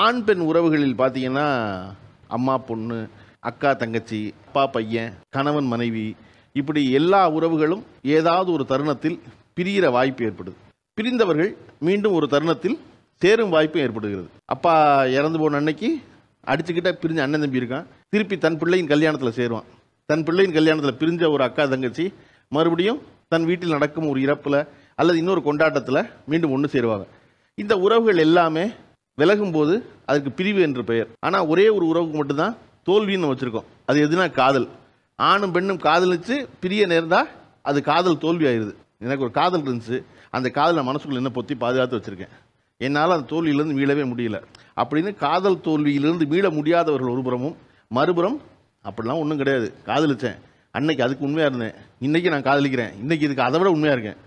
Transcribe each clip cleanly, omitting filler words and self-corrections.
ஆண் பெண் உறவுகளில் பார்த்தீங்கன்னா அம்மா பொண்ணு, அக்கா தங்கச்சி, அப்பா பையன், கணவன் மனைவி, இப்படி எல்லா உறவுகளும் ஏதாவது ஒரு தருணத்தில் பிரிகிற வாய்ப்பு ஏற்படுது. பிரிந்தவர்கள் மீண்டும் ஒரு தருணத்தில் சேரும் வாய்ப்பும் ஏற்படுகிறது. அப்பா இறந்து போன அன்னைக்கு அடிச்சுக்கிட்ட பிரிஞ்ச அண்ணன் தம்பி இருக்கான், திருப்பி தன் பிள்ளையின் கல்யாணத்தில் சேருவான். தன் பிள்ளையின் கல்யாணத்தில் பிரிஞ்ச ஒரு அக்கா தங்கச்சி மறுபடியும் தன் வீட்டில் நடக்கும் ஒரு இறப்பில் அல்லது இன்னொரு கொண்டாட்டத்தில் மீண்டும் ஒன்று சேருவாங்க. இந்த உறவுகள் எல்லாமே விலகும்போது அதுக்கு பிரிவு என்று பெயர். ஆனால் ஒரே ஒரு உறவுக்கு மட்டும்தான் தோல்வின்னு வச்சுருக்கோம். அது எதுனா காதல். ஆணும் பெண்ணும் காதலிச்சு பிரிய நேர்ந்தால் அது காதல் தோல்வி ஆயிடுது. எனக்கு ஒரு காதல் இருந்துச்சு, அந்த காதலை மனசுக்குள்ள என்ன பொத்தி பாதுகாத்து வச்சுருக்கேன், என்னால் அந்த தோல்வியிலேருந்து மீளவே முடியல அப்படின்னு காதல் தோல்வியிலிருந்து மீள முடியாதவர்கள் ஒரு புறமும், மறுபுறம் அப்படிலாம் ஒன்றும் கிடையாது, காதலிச்சேன் அன்னைக்கு அதுக்கு உண்மையாக இருந்தேன், இன்றைக்கி நான் காதலிக்கிறேன், இன்றைக்கி இதுக்கு அதை விட உண்மையாக இருக்கேன்,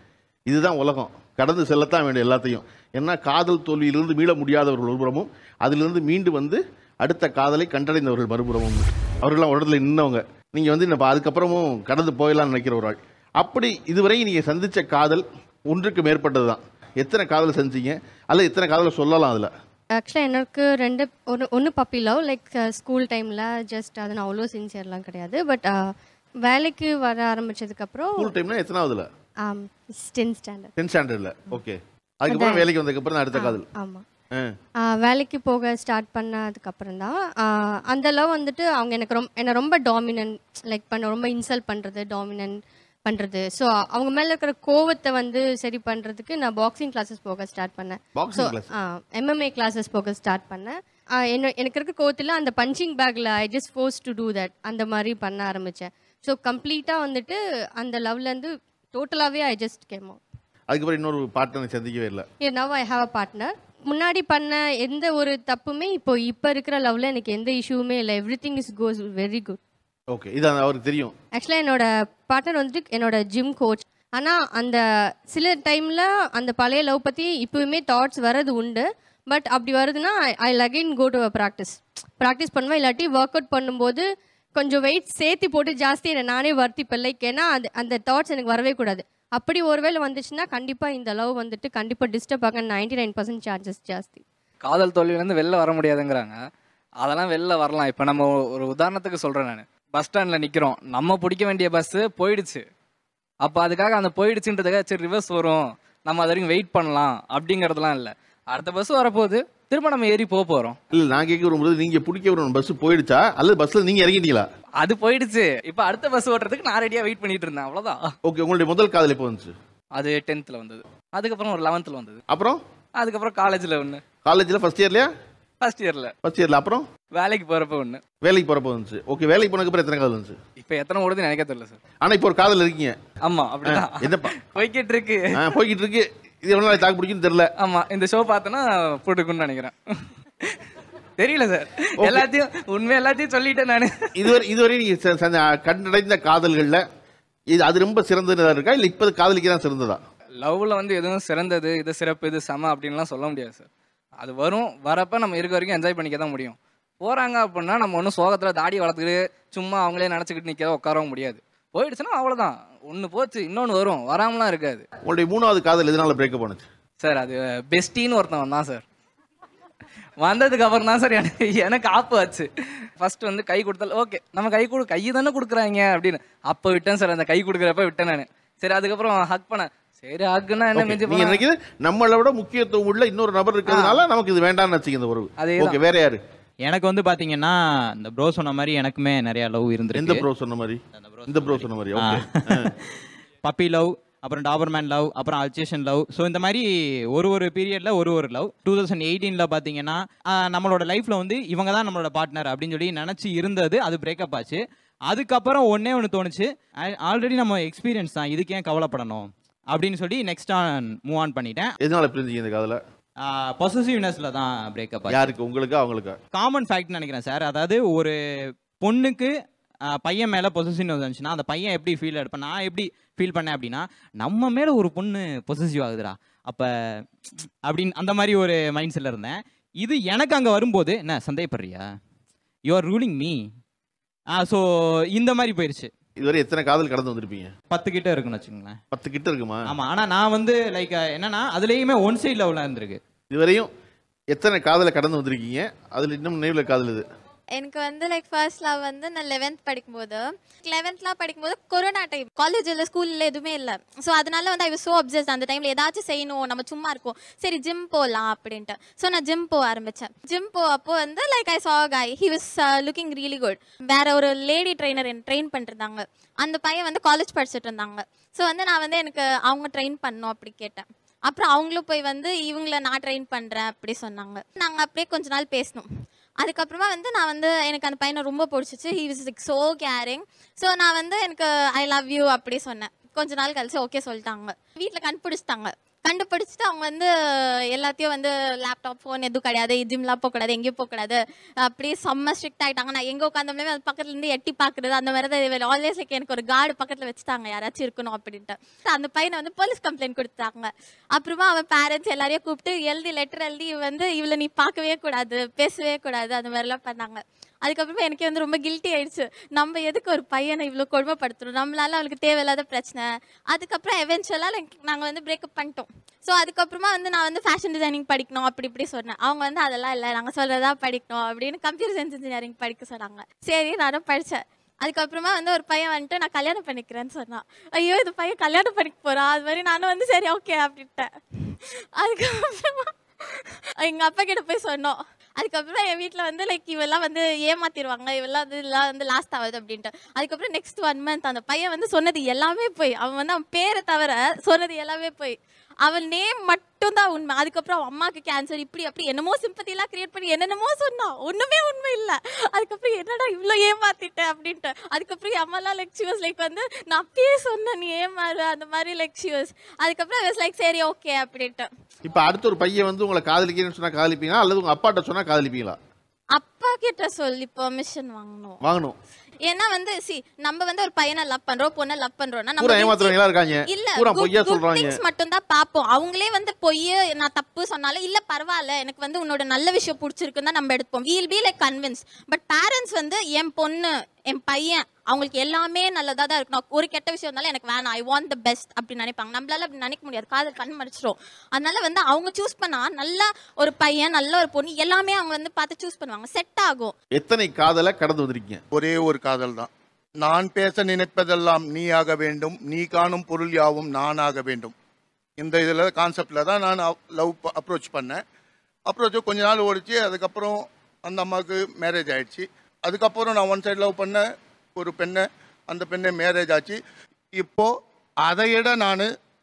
இதுதான் உலகம், கடந்து செல்லத்தான் வேண்டிய எல்லாத்தையும். ஏன்னா காதல் தோல்வியிலிருந்து மீள முடியாதவர்கள் ஒரு புறமும், அதிலிருந்து மீண்டு வந்து அடுத்த காதலை கண்டடைந்தவர்கள் மறுபுறமும். அவர்கள்லாம் ஒரு இடத்துல நின்றவங்க. நீங்கள் வந்து இன்னும் அதுக்கப்புறமும் கடந்து போயிடலாம்னு நினைக்கிற ஒரு ஆள். அப்படி இதுவரை நீங்கள் சந்தித்த காதல் ஒன்றுக்கு மேற்பட்டது தான். எத்தனை காதலை செஞ்சீங்க அல்லது எத்தனை காதலை சொல்லலாம்? அதில் ஆக்சுவலாக எனக்கு ஒன்று பப்பி லவ், லைக் ஸ்கூல் டைமில் ஜஸ்ட் அது நான் அவ்வளோ சின்சியர்லாம் கிடையாது. பட் வேலைக்கு வர ஆரம்பித்ததுக்கப்புறம் ஸ்கூல் டைம்னா எத்தனாவதுல? 10th standard. 10th ஸ்டாண்டர்டில். ஓகே. அதுக்கப்புறம் வேலைக்கு வந்ததுக்கப்புறம் அடுத்த காதல்? ஆமாம். வேலைக்கு போக ஸ்டார்ட் பண்ணதுக்கப்புறம் தான் அந்த லவ் வந்துட்டு அவங்க என்னை ரொம்ப டாமினன்ட் ரொம்ப இன்சல்ட் பண்ணுறது, டாமினன்ட் பண்ணுறது. ஸோ அவங்க மேலே இருக்கிற கோவத்தை வந்து சரி பண்ணுறதுக்கு நான் பாக்ஸிங் கிளாஸஸ் போக ஸ்டார்ட் பண்ணேன். ஸோ MMA கிளாஸஸ் போக ஸ்டார்ட் பண்ணேன். எனக்கு இருக்க கோவத்தில் அந்த பஞ்சிங் பேக்கில் I just force to do that, அந்த மாதிரி பண்ண ஆரம்பித்தேன். ஸோ கம்ப்ளீட்டாக வந்துட்டு அந்த லவ்லேருந்து டோட்டலாகவே ஐ ஜஸ்ட் கேம் அவுட். அதுக்கப்புறம் இன்னொரு பார்ட்னர் சந்திக்கவே இல்லை. Now I have a partner. முன்னாடி பண்ண எந்த ஒரு தப்புமே இப்போ இருக்கிற லவ்ல எனக்கு எந்த இஷ்யூவுமே இல்லை. Everything is cos very good. Okay, இது அவருக்கு தெரியும். ஆக்சுவலாக என்னோட பார்ட்னர் வந்துட்டு என்னோட ஜிம் கோச். ஆனால் அந்த சில டைமில் அந்த பழைய லவ் பற்றி இப்போவுமே தாட்ஸ் வர்றது உண்டு. பட் அப்படி வருதுன்னா I again go to practice பண்ணுவேன். இல்லாட்டி ஒர்க் அவுட் பண்ணும்போது கொஞ்சம் வெயிட் சேர்த்து போட்டு ஜாஸ்தி என்னை நானே வருத்திப்பேன். ஏன்னா அந்த தாட்ஸ் எனக்கு வரவே கூடாது. அப்படி ஒருவேளை வந்துச்சுன்னா கண்டிப்பாக இந்த லவ் வந்துட்டு கண்டிப்பாக டிஸ்டர்ப் ஆக 99% சான்சஸ் ஜாஸ்தி. காதல் தோல்வியிலேருந்து வெளில வர முடியாதுங்கிறாங்க. அதெல்லாம் வெளில வரலாம். இப்போ நம்ம ஒரு உதாரணத்துக்கு சொல்கிறேன். நான் பஸ் ஸ்டாண்டில் நிற்கிறோம், நம்ம பிடிக்க வேண்டிய பஸ்ஸு போயிடுச்சு. அப்போ அதுக்காக அந்த போயிடுச்சுன்றதுக்காக சரி ரிவர்ஸ் வரும், நம்ம அது வரைக்கும் வெயிட் பண்ணலாம் அப்படிங்கிறதுலாம் இல்லை. அடுத்த பஸ் வரப்போகுது, திரும்ப நம்ம ஏறி போகிறோம். இல்லை, நான் கேட்க வரும்போது நீங்கள் பிடிக்க வரும் பஸ் போயிடுச்சா அல்லது பஸ்ஸில் நீங்கள் இறங்கிட்டீங்களா? அது போயிடுச்சு. இப்போ அடுத்த பஸ் ஓட்டுறதுக்கு நான் ரெடியாக வெயிட் பண்ணிட்டு இருந்தேன், அவ்வளோதான். ஓகே, உங்களுடைய முதல் காதல் எப்போ வந்துச்சு? அது 10th வந்தது. அதுக்கப்புறம் ஒரு 11th வந்தது. அதுக்கப்புறம் காலேஜில் ஒன்று. காலேஜில் ஃபர்ஸ்ட் இயர்லையா? ஃபர்ஸ்ட் இயரில். அப்புறம் வேலைக்கு போகிறப்ப வந்துச்சு. ஓகே, வேலைக்கு போனதுக்கப்புறம் எத்தனை காதல் வந்துச்சு? இப்போ எத்தனை ஓடுதுன்னு எனக்கே தெரியல சார். ஆனால் இப்போ ஒரு காதல் இருக்கீங்க? ஆமாம், அப்படிதான். என்னப்பா போய்கிட்டு இருக்கு. இது எவ்வளோ நாள் தாக்கு பிடிக்குன்னு தெரியல. ஆமாம், இந்த ஷோ பார்த்தோன்னா போட்டுக்குன்னு நினைக்கிறேன். தெரியல சார், எல்லாத்தையும் சொல்லிட்டேன் நான். இதுவரை நீங்கள் கண்டடைந்த காதல்களில் அது ரொம்ப சிறந்ததாக இருக்கா இல்லை இப்போ காதலிக்கு தான் சிறந்ததா? லவ்வில் வந்து எதுவும் சிறந்தது, இது சிறப்பு, இது சம அப்படின்லாம் சொல்ல முடியாது சார். அது வரப்போ நம்ம இருக்க வரைக்கும் என்ஜாய் பண்ணிக்க தான் முடியும். போகிறாங்க அப்படின்னா நம்ம ஒன்றும் சோகத்தில் தாடி வளர்த்துக்கிட்டு சும்மா அவங்களே நினச்சிக்கிட்டு நிற்க உட்காரவும் முடியாது. போயிடுச்சுன்னா அவ்வளோதான், ஒன்று போச்சு, இன்னொன்று வரும், வராமலாம் இருக்காது. உங்களுடைய 3வது காதல் எதனால பிரேக்கப் பண்ணுச்சு சார்? அது பெஸ்டின்னு ஒருத்தன் தான் சார். வந்ததுக்கு அப்புறம் தான் சார் எனக்கு ஆப்பு ஆச்சு. ஃபர்ஸ்ட் வந்து கை கொடுத்தால் ஓகே, நம்ம கை தானே கொடுக்குறாங்க அப்படின்னு அப்போ விட்டேன் சார். அந்த கை கொடுக்குறப்ப விட்டேன் நான். சரி, அதுக்கப்புறம் ஹக் பண்ணேன். சரி, ஹக்குன்னா என்ன மிஞ்சி நினைக்குது, நம்மளை விட முக்கியத்துவம் உள்ள இன்னொரு நபர் இருக்கிறதுனால நமக்கு இது வேண்டாம்னு வச்சுக்க இந்த உறவு. ஓகே, வேற யாரு? எனக்கு வந்து பாத்தீங்கன்னா இந்த ப்ரோ சொன்ன மாதிரி எனக்குமே நிறைய லவ் இருந்திருக்கு. எந்த ப்ரோ சொன்ன மாதிரி? இந்த ப்ரோ சொன்ன மாதிரி. ஓகே. பப்பி லவ், அப்புறம் டாபர்மேன் லவ், அப்புறம் அல்சேஷன் லவ். ஸோ இந்த மாதிரி ஒரு பீரியட்ல ஒரு லவ். 2018 பாத்தீங்கன்னா நம்மளோட லைஃப்ல வந்து இவங்க தான் நம்மளோட பார்ட்னர் அப்படின்னு சொல்லி நினைச்சு இருந்தது. அது பிரேக்கப் ஆச்சு. அதுக்கப்புறம் ஒன்று தோணுச்சு, ஆல்ரெடி நம்ம எக்ஸ்பீரியன்ஸ் தான், இதுக்கு ஏன் கவலைப்படணும் அப்படின்னு சொல்லி நெக்ஸ்ட் மூவ் ஆன் பண்ணிட்டேன். எதனால பிரிஞ்சிங்க இந்த காதல? பொசசிவ்னஸ்ல தான் பிரேக்கப் ஆச்சு. யாருக்கு, உங்களுக்கு அவங்களுக்கு? காமன் ஃபேக்ட் நினைக்கிறேன் சார். அதாவது ஒரு பொண்ணுக்கு பையன் மேலே பொசசிவ்னஸ் இருந்துச்சுன்னா அந்த பையன் எப்படி ஃபீல் எடுப்பேன், நான் எப்படி ஃபீல் பண்ணேன் அப்படின்னா, நம்ம மேலே ஒரு பொண்ணு பொசசிவ் ஆகுதுடா அப்போ அப்படின்னு அந்த மாதிரி ஒரு மைண்ட் செட்டில் இருந்தேன். இது எனக்கு அங்கே வரும்போது என்ன சந்தேகப்படுறியா, you are ruling me. So இந்த மாதிரி போயிடுச்சு. இதுவரை எத்தனை காதல் கடந்து வந்திருப்பீங்க? 10 கிட்ட இருக்குன்னு வச்சுக்கோங்களேன். 10 கிட்ட இருக்குமா? ஆமாம். ஆனால் நான் வந்து லைக் என்னன்னா அதுலேயுமே ஒன் சைட் லெவலாக இருந்திருக்கு. இதுவரையும் எத்தனை காதலை கடந்து வந்திருக்கீங்க? அதில் இன்னும் நினைவில் காதல் இது? எனக்கு வந்து லைக் ஃபர்ஸ்ட் லவ் வந்து நான் 11th படிக்கும்போது 11th படிக்கும்போது கொரோனா டைம், காலேஜில் ஸ்கூலில் எதுவுமே இல்லை. ஸோ அதனால வந்து ஐ வாஸ் ஸோ அப்சஸ்ட். அந்த டைமில் ஏதாச்சும் செய்யணும், நம்ம சும்மா இருக்கோம், சரி ஜிம் போகலாம் அப்படின்ட்டு. ஸோ நான் ஜிம் போக ஆரம்பித்தேன். ஜிம் அப்போ வந்து லைக் ஐ சா காய், he was looking really good. வேற ஒரு லேடி ட்ரெயினர் என்ன ட்ரெயின் பண்ணிருந்தாங்க. அந்த பையன் வந்து காலேஜ் படிச்சுட்டு இருந்தாங்க. ஸோ வந்து நான் வந்து எனக்கு அவங்க ட்ரெயின் பண்ணணும் அப்படி கேட்டேன். அப்புறம் அவங்களும் போய் வந்து இவங்கள நான் ட்ரெயின் பண்ணுறேன் அப்படி சொன்னாங்க. நாங்கள் அப்படியே கொஞ்ச நாள் பேசணும். அதுக்கப்புறமா வந்து நான் வந்து எனக்கு அந்த பையனை ரொம்ப பிடிச்சிச்சு. He was like so caring. So நான் வந்து எனக்கு ஐ லவ் யூ அப்படி சொன்னேன். கொஞ்ச நாள் கழிச்சு ஓகே சொல்லிட்டாங்க. வீட்டில் கண்டுபிடிச்சிட்டு அவங்க வந்து எல்லாத்தையும் வந்து லேப்டாப் ஃபோன் எதுவும் கிடையாது, ஜிம்லாம் போகக்கூடாது, எங்கேயும் போகக்கூடாது, அப்படியே செம்ம ஸ்ட்ரிக்ட் ஆகிட்டாங்க. நான் எங்கே உட்காந்தோம்னே அது பக்கத்துலேருந்து எட்டி பார்க்குறது அந்த மாதிரி தான். ஆல்வேஸ் லைக் எனக்கு ஒரு கார்டு பக்கத்தில் வச்சுட்டாங்க, யாராச்சும் இருக்கணும் அப்படின்ட்டு. அந்த பையனை வந்து போலீஸ் கம்ப்ளைண்ட் கொடுத்தாங்க. அப்புறமா அவன் பேரண்ட்ஸ் எல்லாரையும் கூப்பிட்டு லெட்டர் எழுதி வந்து இவளை நீ பார்க்கவே கூடாது, பேசவே கூடாது, அந்த மாதிரிலாம் பண்ணாங்க. அதுக்கப்புறமா எனக்கு வந்து ரொம்ப கில்ட்டி ஆயிடுச்சு. நம்ம எதுக்கு ஒரு பையனை இவ்வளோ கொடுமைப்படுத்துறோம், நம்மளால அவளுக்கு தேவையில்லாத பிரச்சனை. அதுக்கப்புறம் எவென்ச்சுவலாக நாங்கள் வந்து பிரேக்கப் பண்ணிட்டோம். ஸோ அதுக்கப்புறமா வந்து நான் வந்து ஃபேஷன் டிசைனிங் படிக்கணும் அப்படி இப்படி சொன்னேன். அவங்க வந்து அதெல்லாம் இல்லை, நாங்கள் சொல்கிறதா படிக்கணும் அப்படின்னு கம்ப்யூட்டர் சயின்ஸ் இன்ஜினியரிங் படிக்க சொன்னாங்க. சரி நானும் படித்தேன். அதுக்கப்புறமா வந்து ஒரு பையன் வந்துட்டு நான் கல்யாணம் பண்ணிக்கிறேன்னு சொன்னான். ஐயோ இது பையன் கல்யாணம் பண்ணிக்க போகிறான். அது மாதிரி நானும் வந்து சரி ஓகே அப்படின்ட்டேன். அதுக்கப்புறமா எங்கள் அப்பா கிட்ட போய் சொன்னோம். அதுக்கப்புறம் என் வீட்டில் வந்து லைக் இவெல்லாம் வந்து ஏமாத்திடுவாங்க, இவெல்லாம் வந்து இதெல்லாம் வந்து லாஸ்ட் ஆகுது அப்படின்ட்டு. அதுக்கப்புறம் நெக்ஸ்ட் 1 month அந்த பையன் வந்து சொன்னது எல்லாமே போய், அவன் வந்து அவன் பேரை தவிர சொன்னது எல்லாமே போய், அவன் நேம் மட்டும்தான் உண்மை. அதுக்கப்புறம் அவன் அம்மாவுக்கு கேன்சர் இப்படி அப்படி என்னமோ சிம்பத்திலாம் கிரியேட் பண்ணி என்னென்னமோ சொன்னான். ஒன்றுமே உண்மை இல்லை. அதுக்கப்புறம் என்னடா இவ்வளோ ஏமாத்திட்டேன் அப்படின்ட்டு. அதுக்கப்புறம் என் அம்மாலாம் லைக் ஷி வாஸ் லைக் வந்து நான் அப்பயே சொன்னேன் நீ ஏமாறு அந்த மாதிரி லைக் ஷி வாஸ். அதுக்கப்புறம் வாஸ் லைக் சரி ஓகே அப்படின்ட்டு. இப்போ அடுத்த ஒரு பையன் வந்து உங்களை காதலிக்கிறேன்னு சொன்னால் காதலிப்பீங்களா, அல்லது உங்கள் அப்பாட்ட சொன்னால் காதலிப்பீங்களா? அப்பா கிட்ட சொல்லி பெர்மிஷன் வாங்கணும். ஏன்னா வந்து நம்ம வந்து ஒரு பையனை லவ் பண்றோம், பொண்ணை லவ் பண்றோம்னா நம்ம ஏமாத்துறவங்களா இருக்காங்க, இல்ல பூரா பொய்யா சொல்றாங்க. திங்ஸ் மட்டும் தான் பாப்போம். அவங்களே வந்து பொய் நான் தப்பு சொன்னாலும் இல்ல பரவாயில்ல எனக்கு வந்து உன்னோட நல்ல விஷயம் பிடிச்சிருக்குன்னு தான் நம்ம எடுப்போம். We'll be like convince. But parents வந்து என் பொண்ணு என் பையன் அவங்களுக்கு எல்லாமே நல்லதா தான் இருக்கணும், ஒரு கெட்ட விஷயம் இருந்தாலும் எனக்கு வேணாம், ஐ வாண்ட் த பெஸ்ட் அப்படி நினைப்பாங்க. நம்மளால அப்படி நினைக்க முடியாது, காதல் கண் மறைச்சிரும். அதனால வந்து அவங்க சூஸ் பண்ணா நல்ல ஒரு பையன் நல்ல ஒரு பொண்ணு எல்லாமே அவங்க வந்து பார்த்து சூஸ் பண்ணுவாங்க, செட் ஆகும். எத்தனை காதலை கடந்து வந்திருக்கீங்க? ஒரே ஒரு காதல் தான். நான் பேச நினைப்பதெல்லாம் நீ ஆக வேண்டும், நீ காணும் பொருள் யாவும் நான் ஆக வேண்டும். இந்த இதில் கான்செப்டில் தான் நான் லவ் அப்ரோச் பண்ணேன். அப்ரோச் கொஞ்ச நாள் ஓடிச்சு. அதுக்கப்புறம் அந்த அம்மாவுக்கு மேரேஜ் ஆயிடுச்சு. அதுக்கப்புறம் நான் ஒன் சைடு லவ் பண்ண ஒரு பெண்ணை, அந்த பெண்ணை மேரேஜ் ஆச்சு. இப்போது அதையிட நான்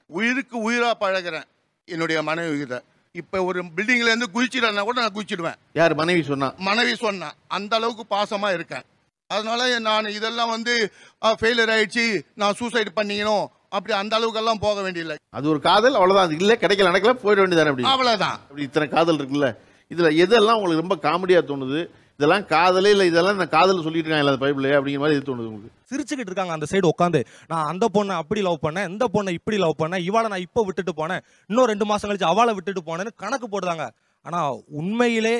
உயிருக்கு உயிராக பழகிறேன் என்னுடைய மனைவி கிட்ட. இப்போ ஒரு பில்டிங்லேருந்து குதிச்சிடனா கூட நான் குதிச்சிடுவேன். யார் மனைவி சொன்னா? மனைவி சொன்னா. அந்த அளவுக்கு பாசமாக இருக்கேன். அதனால நான் இதெல்லாம் வந்து ஃபெயிலியர் ஆயிடுச்சு, நான் சூசைட் பண்ணிக்கணும் அப்படி அந்த அளவுக்கெல்லாம் போக வேண்டியதில்லை. அது ஒரு காதல், அவ்வளோதான். அது இல்லை கிடைக்கல நடக்கல போயிட வேண்டியதானே? அப்படி அவ்வளோதான். அப்படி இத்தனை காதல் இருக்குல்ல, இதில் எதெல்லாம் உங்களுக்கு ரொம்ப காமெடியாக தோணுது? இதெல்லாம் காதலே இல்லை, இதெல்லாம் நான் காதல் சொல்லிட்டு இருக்காங்க இல்லை பைபிளே அப்படிங்கிற மாதிரி எது தோணுது உங்களுக்கு? சிரிச்சுக்கிட்டு இருக்காங்க அந்த சைடு உட்காந்து. நான் அந்த பொண்ணை அப்படி லவ் பண்ணேன், இந்த பொண்ணை இப்படி லவ் பண்ணேன், இவாளை நான் இப்போ விட்டுட்டு போனேன், இன்னும் 2 மாதம் கழிச்சு அவளை விட்டுட்டு போனேன்னு கணக்கு போடுறாங்க. ஆனால் உண்மையிலே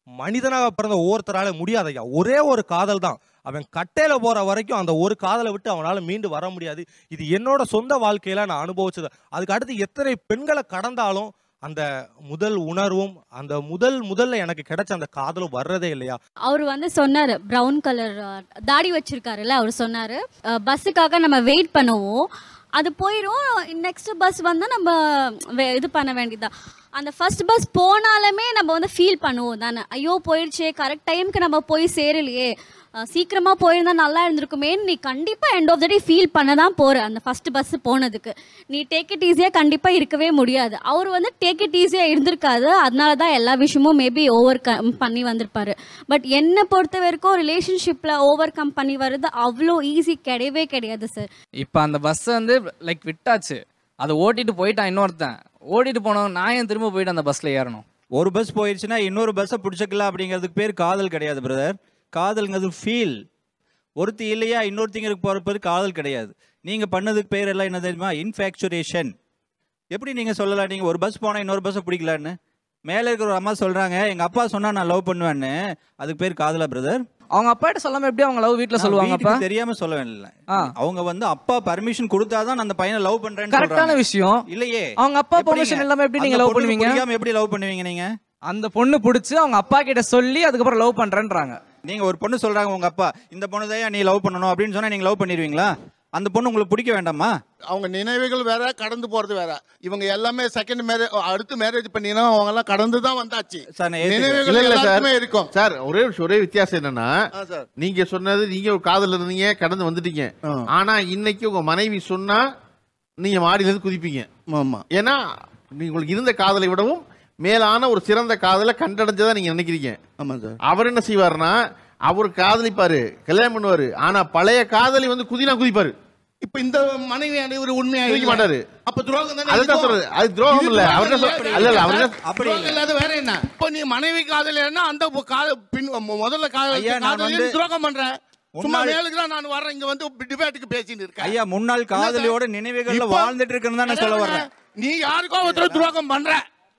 மனிதனாக பிறந்த ஒவ்வொருத்தரால முடியாதையா. ஒரே ஒரு காதல் தான். அவன் கட்டையில் போகிற வரைக்கும் அந்த ஒரு காதலை விட்டு அவனால் மீண்டு வர முடியாது. இது என்னோட சொந்த வாழ்க்கையில் நான் அனுபவிச்சது. அதுக்கு அடுத்து எத்தனை பெண்களை கடந்தாலும் அந்த முதல் உணர்வும் அந்த முதல்ல எனக்கு கிடைச்ச அந்த காதலும் வர்றதே இல்லையா. அவர் வந்து சொன்னார், ப்ரௌன் கலர் தாடி வச்சிருக்காருல்ல, அவர் சொன்னார் பஸ்ஸுக்காக நம்ம வெயிட் பண்ணுவோம், அது போயிடும், நெக்ஸ்ட் பஸ் வந்தால் நம்ம இது பண்ண வேண்டியதுதான். அந்த ஃபர்ஸ்ட் பஸ் போனாலுமே நம்ம வந்து ஃபீல் பண்ணுவோம் தானே, ஐயோ போயிடுச்சே, கரெக்ட் டைமுக்கு நம்ம போய் சேரலையே, சீக்கிரமாக போயிருந்தா நல்லா இருந்திருக்குமேன்னு நீ கண்டிப்பாக end of the day feel பண்ண தான் போகிற. அந்த ஃபஸ்ட் பஸ்ஸு போனதுக்கு நீ டேக் இட் ஈஸியாக கண்டிப்பாக இருக்கவே முடியாது. அவர் வந்து டேக் இட் ஈஸியாக இருந்திருக்காது, அதனால தான் எல்லா விஷயமும் மேபி ஓவர் கம் பண்ணி வந்திருப்பாரு. பட் என்னை பொறுத்த வரைக்கும் ரிலேஷன்ஷிப்பில் ஓவர் கம் பண்ணி வர்றது அவ்வளோ ஈஸி கிடையவே கிடையாது சார். இப்போ அந்த பஸ்ஸை வந்து லைக் விட்டாச்சு, அதை ஓட்டிட்டு போயிட்டான் இன்னொருத்தன், ஓட்டிட்டு போனோம், நான் ஏன் திரும்ப போயிட்டு அந்த பஸ்ஸில் ஏறணும்? ஒரு பஸ் போயிடுச்சுன்னா இன்னொரு பஸ்ஸை பிடிச்சிக்கலாம் அப்படிங்கிறதுக்கு பேர் காதல் கிடையாது பிரதர். காதல்ங்கிறது ஃபீல். ஒருத்தி இல்லையா இன்னொருத்திங்களுக்கு போகிற காதல் கிடையாது. நீங்கள் பண்ணதுக்கு பேர் எல்லாம் என்ன தெரியுமா? இன்ஃபேக்சுரேஷன். எப்படி நீங்கள் சொல்லலாம் நீங்கள் ஒரு பஸ் போனால் இன்னொரு பஸ்ஸை பிடிக்கலான்னு? மேலே இருக்கிற ஒரு அம்மா சொல்கிறாங்க எங்கள் அப்பா சொன்னால் நான் லவ் பண்ணுவேன்னு, அதுக்கு பேர் காதலா பிரதர்? அவங்க அப்பாட்ட சொல்லாமல் எப்படி அவங்க லவ் வீட்டில் சொல்லுவாங்க? அப்பா தெரியாமல் சொல்ல வேண்டிய அவங்க வந்து அப்பா பர்மிஷன் கொடுத்தாதான் அந்த பையனை லவ் பண்ணுறேன்னு கரெக்டான விஷயம் இல்லையே. அவங்க அப்பா பர்மிஷன் இல்லாமல் எப்படி நீங்கள் லவ் பண்ணுவீங்க? எப்படி லவ் பண்ணுவீங்க நீங்கள்? அந்த பொண்ணு பிடிச்சி அவங்க அப்பா கிட்ட சொல்லி அதுக்கப்புறம் லவ் பண்றேன்றாங்க. நீங்க ஒரு பொண்ணு சொல்றாங்க உங்க அப்பா இந்த பொண்ணு தான் நீ லவ் பண்ணணும் அப்படின்னு சொன்னா நீங்க லவ் பண்ணிடுவீங்களா? அந்த பொண்ணு உங்களுக்கு பிடிக்க வேண்டாமா? அவங்க நினைவுகள் வேற, கடந்து போறது வேற. இவங்க எல்லாமே செகண்ட் மேரேஜ், அடுத்து மேரேஜ் பண்ணினா அவங்க எல்லாம் கடந்து தான் வந்தாச்சு. நினைவுகள் எல்லாமே இருக்கும் சார். ஒரே வித்தியாசம் என்னன்னா, நீங்க சொன்னது நீங்க ஒரு காதல் இருந்தீங்க, கடந்து வந்துட்டீங்க. ஆனா இன்னைக்கு உங்க மனைவி சொன்னா நீங்க மாடியில இருந்து குதிப்பீங்க. ஆமா. ஏன்னா உங்களுக்கு இருந்த காதலை விடவும் மேலான ஒரு சிறந்த காதலை கண்டடைஞ்சதா நீங்க நினைக்கிறீங்க. ஆமா சார். அவர் என்ன செய்வாருன்னா, அவர் காதலிப்பாரு, கல்யாணம் பண்ணுவாரு. ஆனா பழைய காதலி வந்து குதிப்பாரு. இப்ப இந்த மனைவி ஒரு உண்மையா குதிக்க மாட்டாரு. அப்ப துரோகம் தானே. அதுதான் சொல்றது. அது துரோகம் இல்ல. அவர் அப்படி இல்லாத வேற என்ன? இப்ப நீ மனைவி காதலினா அந்த முதல்ல காதலி துரோகம் பண்ற. சும்மா வேலைக்கு தான் நான் வர்றேன், இங்க வந்து டிபேட்டுக்கு பேசிட்டு இருக்கேன். ஐயா, முன்னாள் காதலியோட நினைவுகள்ல வாழ்ந்துட்டு இருக்குன்னு தான் நான் சொல்ல வர்றேன். நீ யாருக்கோ ஒருத்தர் துரோகம் பண்ற,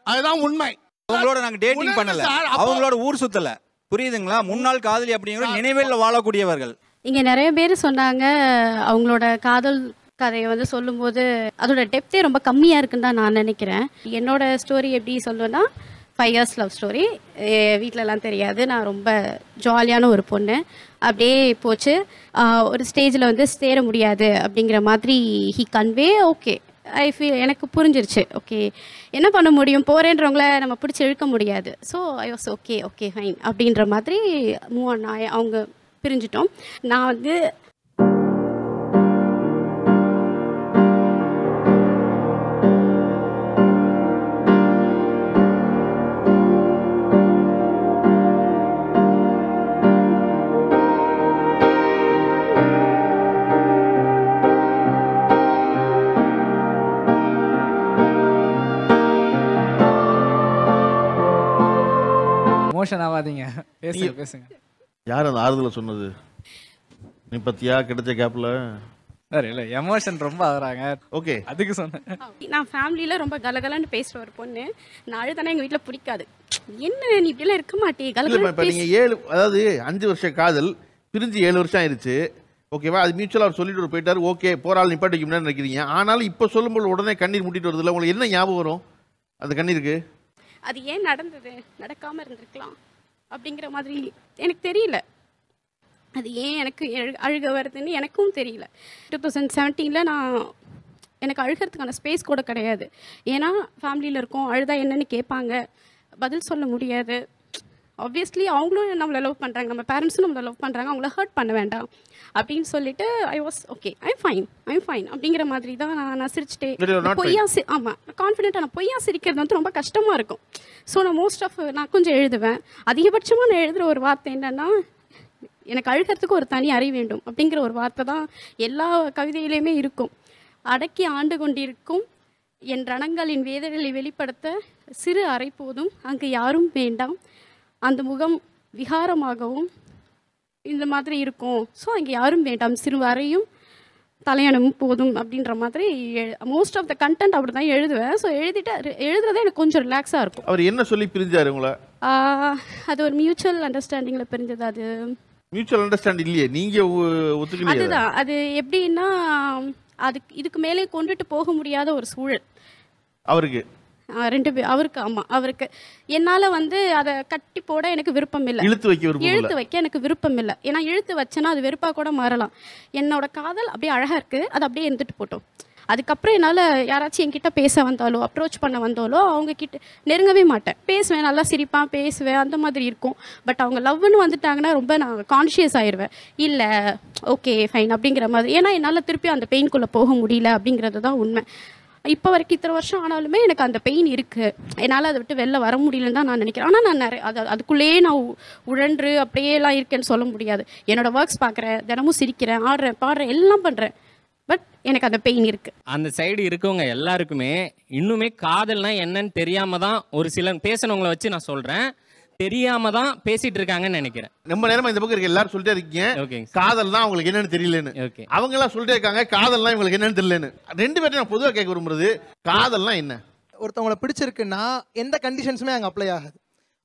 அதுதான் உண்மை. அவங்களோட நாங்க டேட்டிங் பண்ணல, அவங்களோட ஊர் சுத்தல, புரியுதுங்களா? முன்னாள் காதலி அப்படிங்கிற நினைவுல வாழக்கூடியவர்கள். இங்கே நிறைய பேர் சொன்னாங்க அவங்களோட காதல் கதையை வந்து சொல்லும்போது அதோட டெப்த்தே ரொம்ப கம்மியாக இருக்குன்னு தான் நான் நினைக்கிறேன். என்னோட ஸ்டோரி எப்படி சொல்லுவேன்னா, 5 years லவ் ஸ்டோரி. வீட்டிலலாம் தெரியாது, நான் ரொம்ப ஜாலியான ஒரு பொண்ணு. அப்படியே போச்சு. ஒரு ஸ்டேஜில் வந்து சேர முடியாது அப்படிங்கிற மாதிரி he convey. Okay, I feel எனக்கு புரிஞ்சிருச்சு. ஓகே, என்ன பண்ண முடியும், போகிறேன்றவங்கள நம்ம பிடிச்சி இழுக்க முடியாது. So I was okay fine அப்படின்ற மாதிரி மூவ் ஆன். அவங்க பிரிஞ்சிட்டோம். நான் வந்து எமோஷன் ஆகாதீங்க, பேசுங்க. யார் அந்த ஆறுதல சொன்னது? நீ பத்தியா கிடைச்ச கேப்ல சார் இல்லை, எமோஷன் ரொம்ப ஆகுறாங்க. ஓகே, அதுக்கு சொன்னேன். நான் ஃபேமிலியில் ரொம்ப கலகலன்னு பேசுகிற ஒரு பொண்ணு. நான் அழுதானே எங்கள் வீட்டில் பிடிக்காது. என்ன நீ இப்படிலாம் இருக்க மாட்டே கலகலன்னு. இப்போ நீங்கள் 5 வருஷ காதல் பிரிஞ்சு 7 வருஷம் ஆயிடுச்சு. ஓகேவா? அது மியூச்சுவலாக அவர் சொல்லிட்டு போயிட்டாரு. ஓகே, போராள் நிப்பாட்டிக்கு முன்னாடி நினைக்கிறீங்க. ஆனாலும் இப்போ சொல்லும்போது உடனே கண்ணீர் முட்டிட்டு வருதுல்ல, உங்களுக்கு என்ன ஞாபகம் வரும் அந்த கண்ணீருக்கு? அது ஏன் நடந்தது, நடக்காமல் இருந்திருக்கலாம் அப்படிங்கிற மாதிரி எனக்கு தெரியல. அது ஏன் எனக்கு அழுக வருதுன்னு எனக்கும் தெரியல. 2017 எனக்கு அழுகிறதுக்கான ஸ்பேஸ் கூட கிடையாது. ஏன்னா ஃபேமிலியில் இருக்கோம், அழுதா என்னன்னு கேட்பாங்க, பதில் சொல்ல முடியாது. ஆப்வியஸ்லி அவங்களும் நம்மளை லவ் பண்ணுறாங்க, நம்ம பேரண்ட்ஸும் நம்மளை லவ் பண்ணுறாங்க, அவங்கள ஹர்ட் பண்ண வேண்டாம் அப்படின்னு சொல்லிட்டு I was okay, I'm fine அப்படிங்கிற மாதிரி தான் நான் சிரிச்சிட்டே. பொய்யா ஆமாம், கான்ஃபிடென்ட்டாக நான் பொய்யா சிரிக்கிறது வந்து ரொம்ப கஷ்டமாக இருக்கும். ஸோ நான் கொஞ்சம் எழுதுவேன். அதிகபட்சமாக நான் எழுதுகிற ஒரு வார்த்தை என்னென்னா, எனக்கு அழுகிறதுக்கு ஒரு தனி அறி வேண்டும் அப்படிங்கிற ஒரு வார்த்தை தான் எல்லா கவிதையிலையுமே இருக்கும். அடக்கி ஆண்டு கொண்டிருக்கும் என் ரணங்களின் வேதனைகளை வெளிப்படுத்த சிறு அறை போதும், அங்கு யாரும் வேண்டாம், அந்த முகம் விகாரமாகவும் இந்த மாதிரி இருக்கும். ஸோ அங்கே யாரும் வேண்டாம், சிறு அறையும் தலையணமும் போதும் அப்படின்ற மாதிரி மோஸ்ட் ஆஃப் த கண்டென்ட் அப்படி தான் எழுதுவேன். ஸோ எழுதுறதே எனக்கு கொஞ்சம் ரிலாக்ஸாக இருக்கும். அவர் என்ன சொல்லி பிரிஞ்சாரு உங்களை? அது ஒரு மியூச்சுவல் அண்டர்ஸ்டாண்டிங்கில் பிரிஞ்சது. அது மியூச்சுவல் அண்டர்ஸ்டாண்டிங் இல்லையே, நீங்க ஒத்துக்கலையே. அதுதான், அது எப்படின்னா இதுக்கு மேலே கொண்டுட்டு போக முடியாத ஒரு சூழல் அவருக்கு. 2 பேர் அவருக்கு. ஆமாம், அவருக்கு. என்னால் வந்து அதை கட்டி போட எனக்கு விருப்பம் இல்லை, இழுத்து வைக்க எனக்கு விருப்பம் இல்லை. ஏன்னா இழுத்து வச்சேன்னா அது வெறுப்பாக கூட மாறலாம். என்னோட காதல் அப்படியே அழகாக இருக்குது, அது அப்படியே இருந்துட்டு போட்டோம். அதுக்கப்புறம் என்னால் யாராச்சும் என்கிட்ட பேச வந்தாலோ அப்ரோச் பண்ண வந்தாலோ அவங்கக்கிட்ட நெருங்கவே மாட்டேன். பேசுவேன், நல்லா சிரிப்பான், பேசுவேன், அந்த மாதிரி இருக்கும். பட் அவங்க லவ்னு வந்துட்டாங்கன்னா ரொம்ப நான் கான்ஷியஸ் ஆயிடுவேன். இல்லை ஓகே ஃபைன் அப்படிங்கிற மாதிரி. ஏன்னா என்னால் திருப்பி அந்த பெயின்குள்ளே போக முடியல அப்படிங்கிறது தான் உண்மை. இப்போ வரைக்கும் இத்தனை வருஷம் ஆனாலுமே எனக்கு அந்த பெயின் இருக்குது. என்னால் அதை விட்டு வெளில வர முடியலன்னு தான் நான் நினைக்கிறேன். ஆனால் நான் அதுக்குள்ளேயே நான் உழன்று அப்படியேலாம் இருக்கேன்னு சொல்ல முடியாது. என்னோடய ஒர்க்ஸ் பார்க்குறேன், தினமும் சிரிக்கிறேன், ஆடுறேன், பாடுறேன், எல்லாம் பண்ணுறேன். பட் எனக்கு அந்த பெயின் இருக்குது. அந்த சைடு இருக்கவங்க எல்லாருக்குமே இன்னுமே காதல்னா என்னன்னு தெரியாம தான் ஒரு சில பேசினவங்களை வச்சு நான் சொல்கிறேன், தெரியாம தான் பேசிட்டு இருக்காங்கன்னு நினைக்கிறேன். ரொம்ப நேரமா இந்த பக்கம் இருக்க எல்லாரும் சொல்லிட்டே இருக்கீங்க காதல்னா அவங்களுக்கு என்னன்னு தெரியலன்னு. அவங்க எல்லாம் சொல்லிட்டே இருக்காங்க காதல்னா இவங்களுக்கு என்னன்னு தெரியலன்னு. 2 பேரும் நான் பொதுவாக கேட்க விரும்புறது, காதல்னா என்ன? ஒருத்தவங்களை பிடிச்சிருக்குன்னா எந்த கண்டிஷன்ஸுமே அங்கே அப்ளை ஆகாது.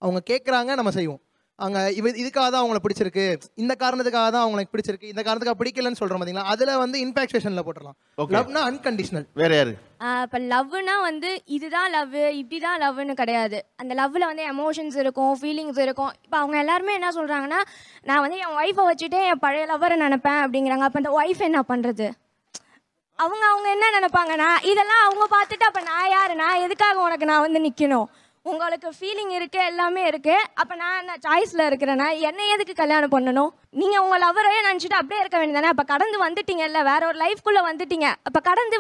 அவங்க கேட்குறாங்க, நம்ம செய்வோம். அங்கே இதுக்காக தான் அவங்கள பிடிச்சிருக்கு, இந்த காரணத்துக்காக தான் அவங்களுக்கு பிடிச்சிருக்கு, இந்த காரணத்துக்காக பிடிக்கலன்னு சொல்கிறோம் பார்த்தீங்களா, அதில் வந்து இன்ஃபேக்சுவேஷனில் போட்டுடலாம். லவ்னா அன்கண்டிஷனல். வேற யாரு? இப்போ லவ்னா வந்து இதுதான் லவ் இப்படி தான் லவ்னு கிடையாது. அந்த லவ்வில் வந்து எமோஷன்ஸ் இருக்கும், ஃபீலிங்ஸ் இருக்கும். இப்போ அவங்க எல்லாருமே என்ன சொல்கிறாங்கன்னா, நான் வந்து என் ஒய்ஃபை வச்சுட்டு என் பழைய லவ்வரை நினைப்பேன் அப்படிங்கிறாங்க. அப்போ அந்த ஒய்ஃப் என்ன பண்ணுறது? அவங்க என்ன நினைப்பாங்கன்னா, இதெல்லாம் அவங்க பார்த்துட்டு அப்போ நான் யார், நான் எதுக்காக உனக்கு நான் வந்து நிற்கணும்? உங்களுக்கு ஃபீலிங் இருக்குது, எல்லாமே இருக்குது. அப்போ நான் என்ன சாய்ஸில் இருக்கிறேன்னா என்னை எதுக்கு கல்யாணம் பண்ணணும்? நீங்கள் உங்கள் லவ்வரையே நினச்சிட்டு அப்படியே இருக்க வேண்டியதானே? அப்போ கடந்து வந்துட்டீங்கல்ல, வேற ஒரு லைஃப்குள்ளே வந்துட்டீங்க. அப்போ கடந்து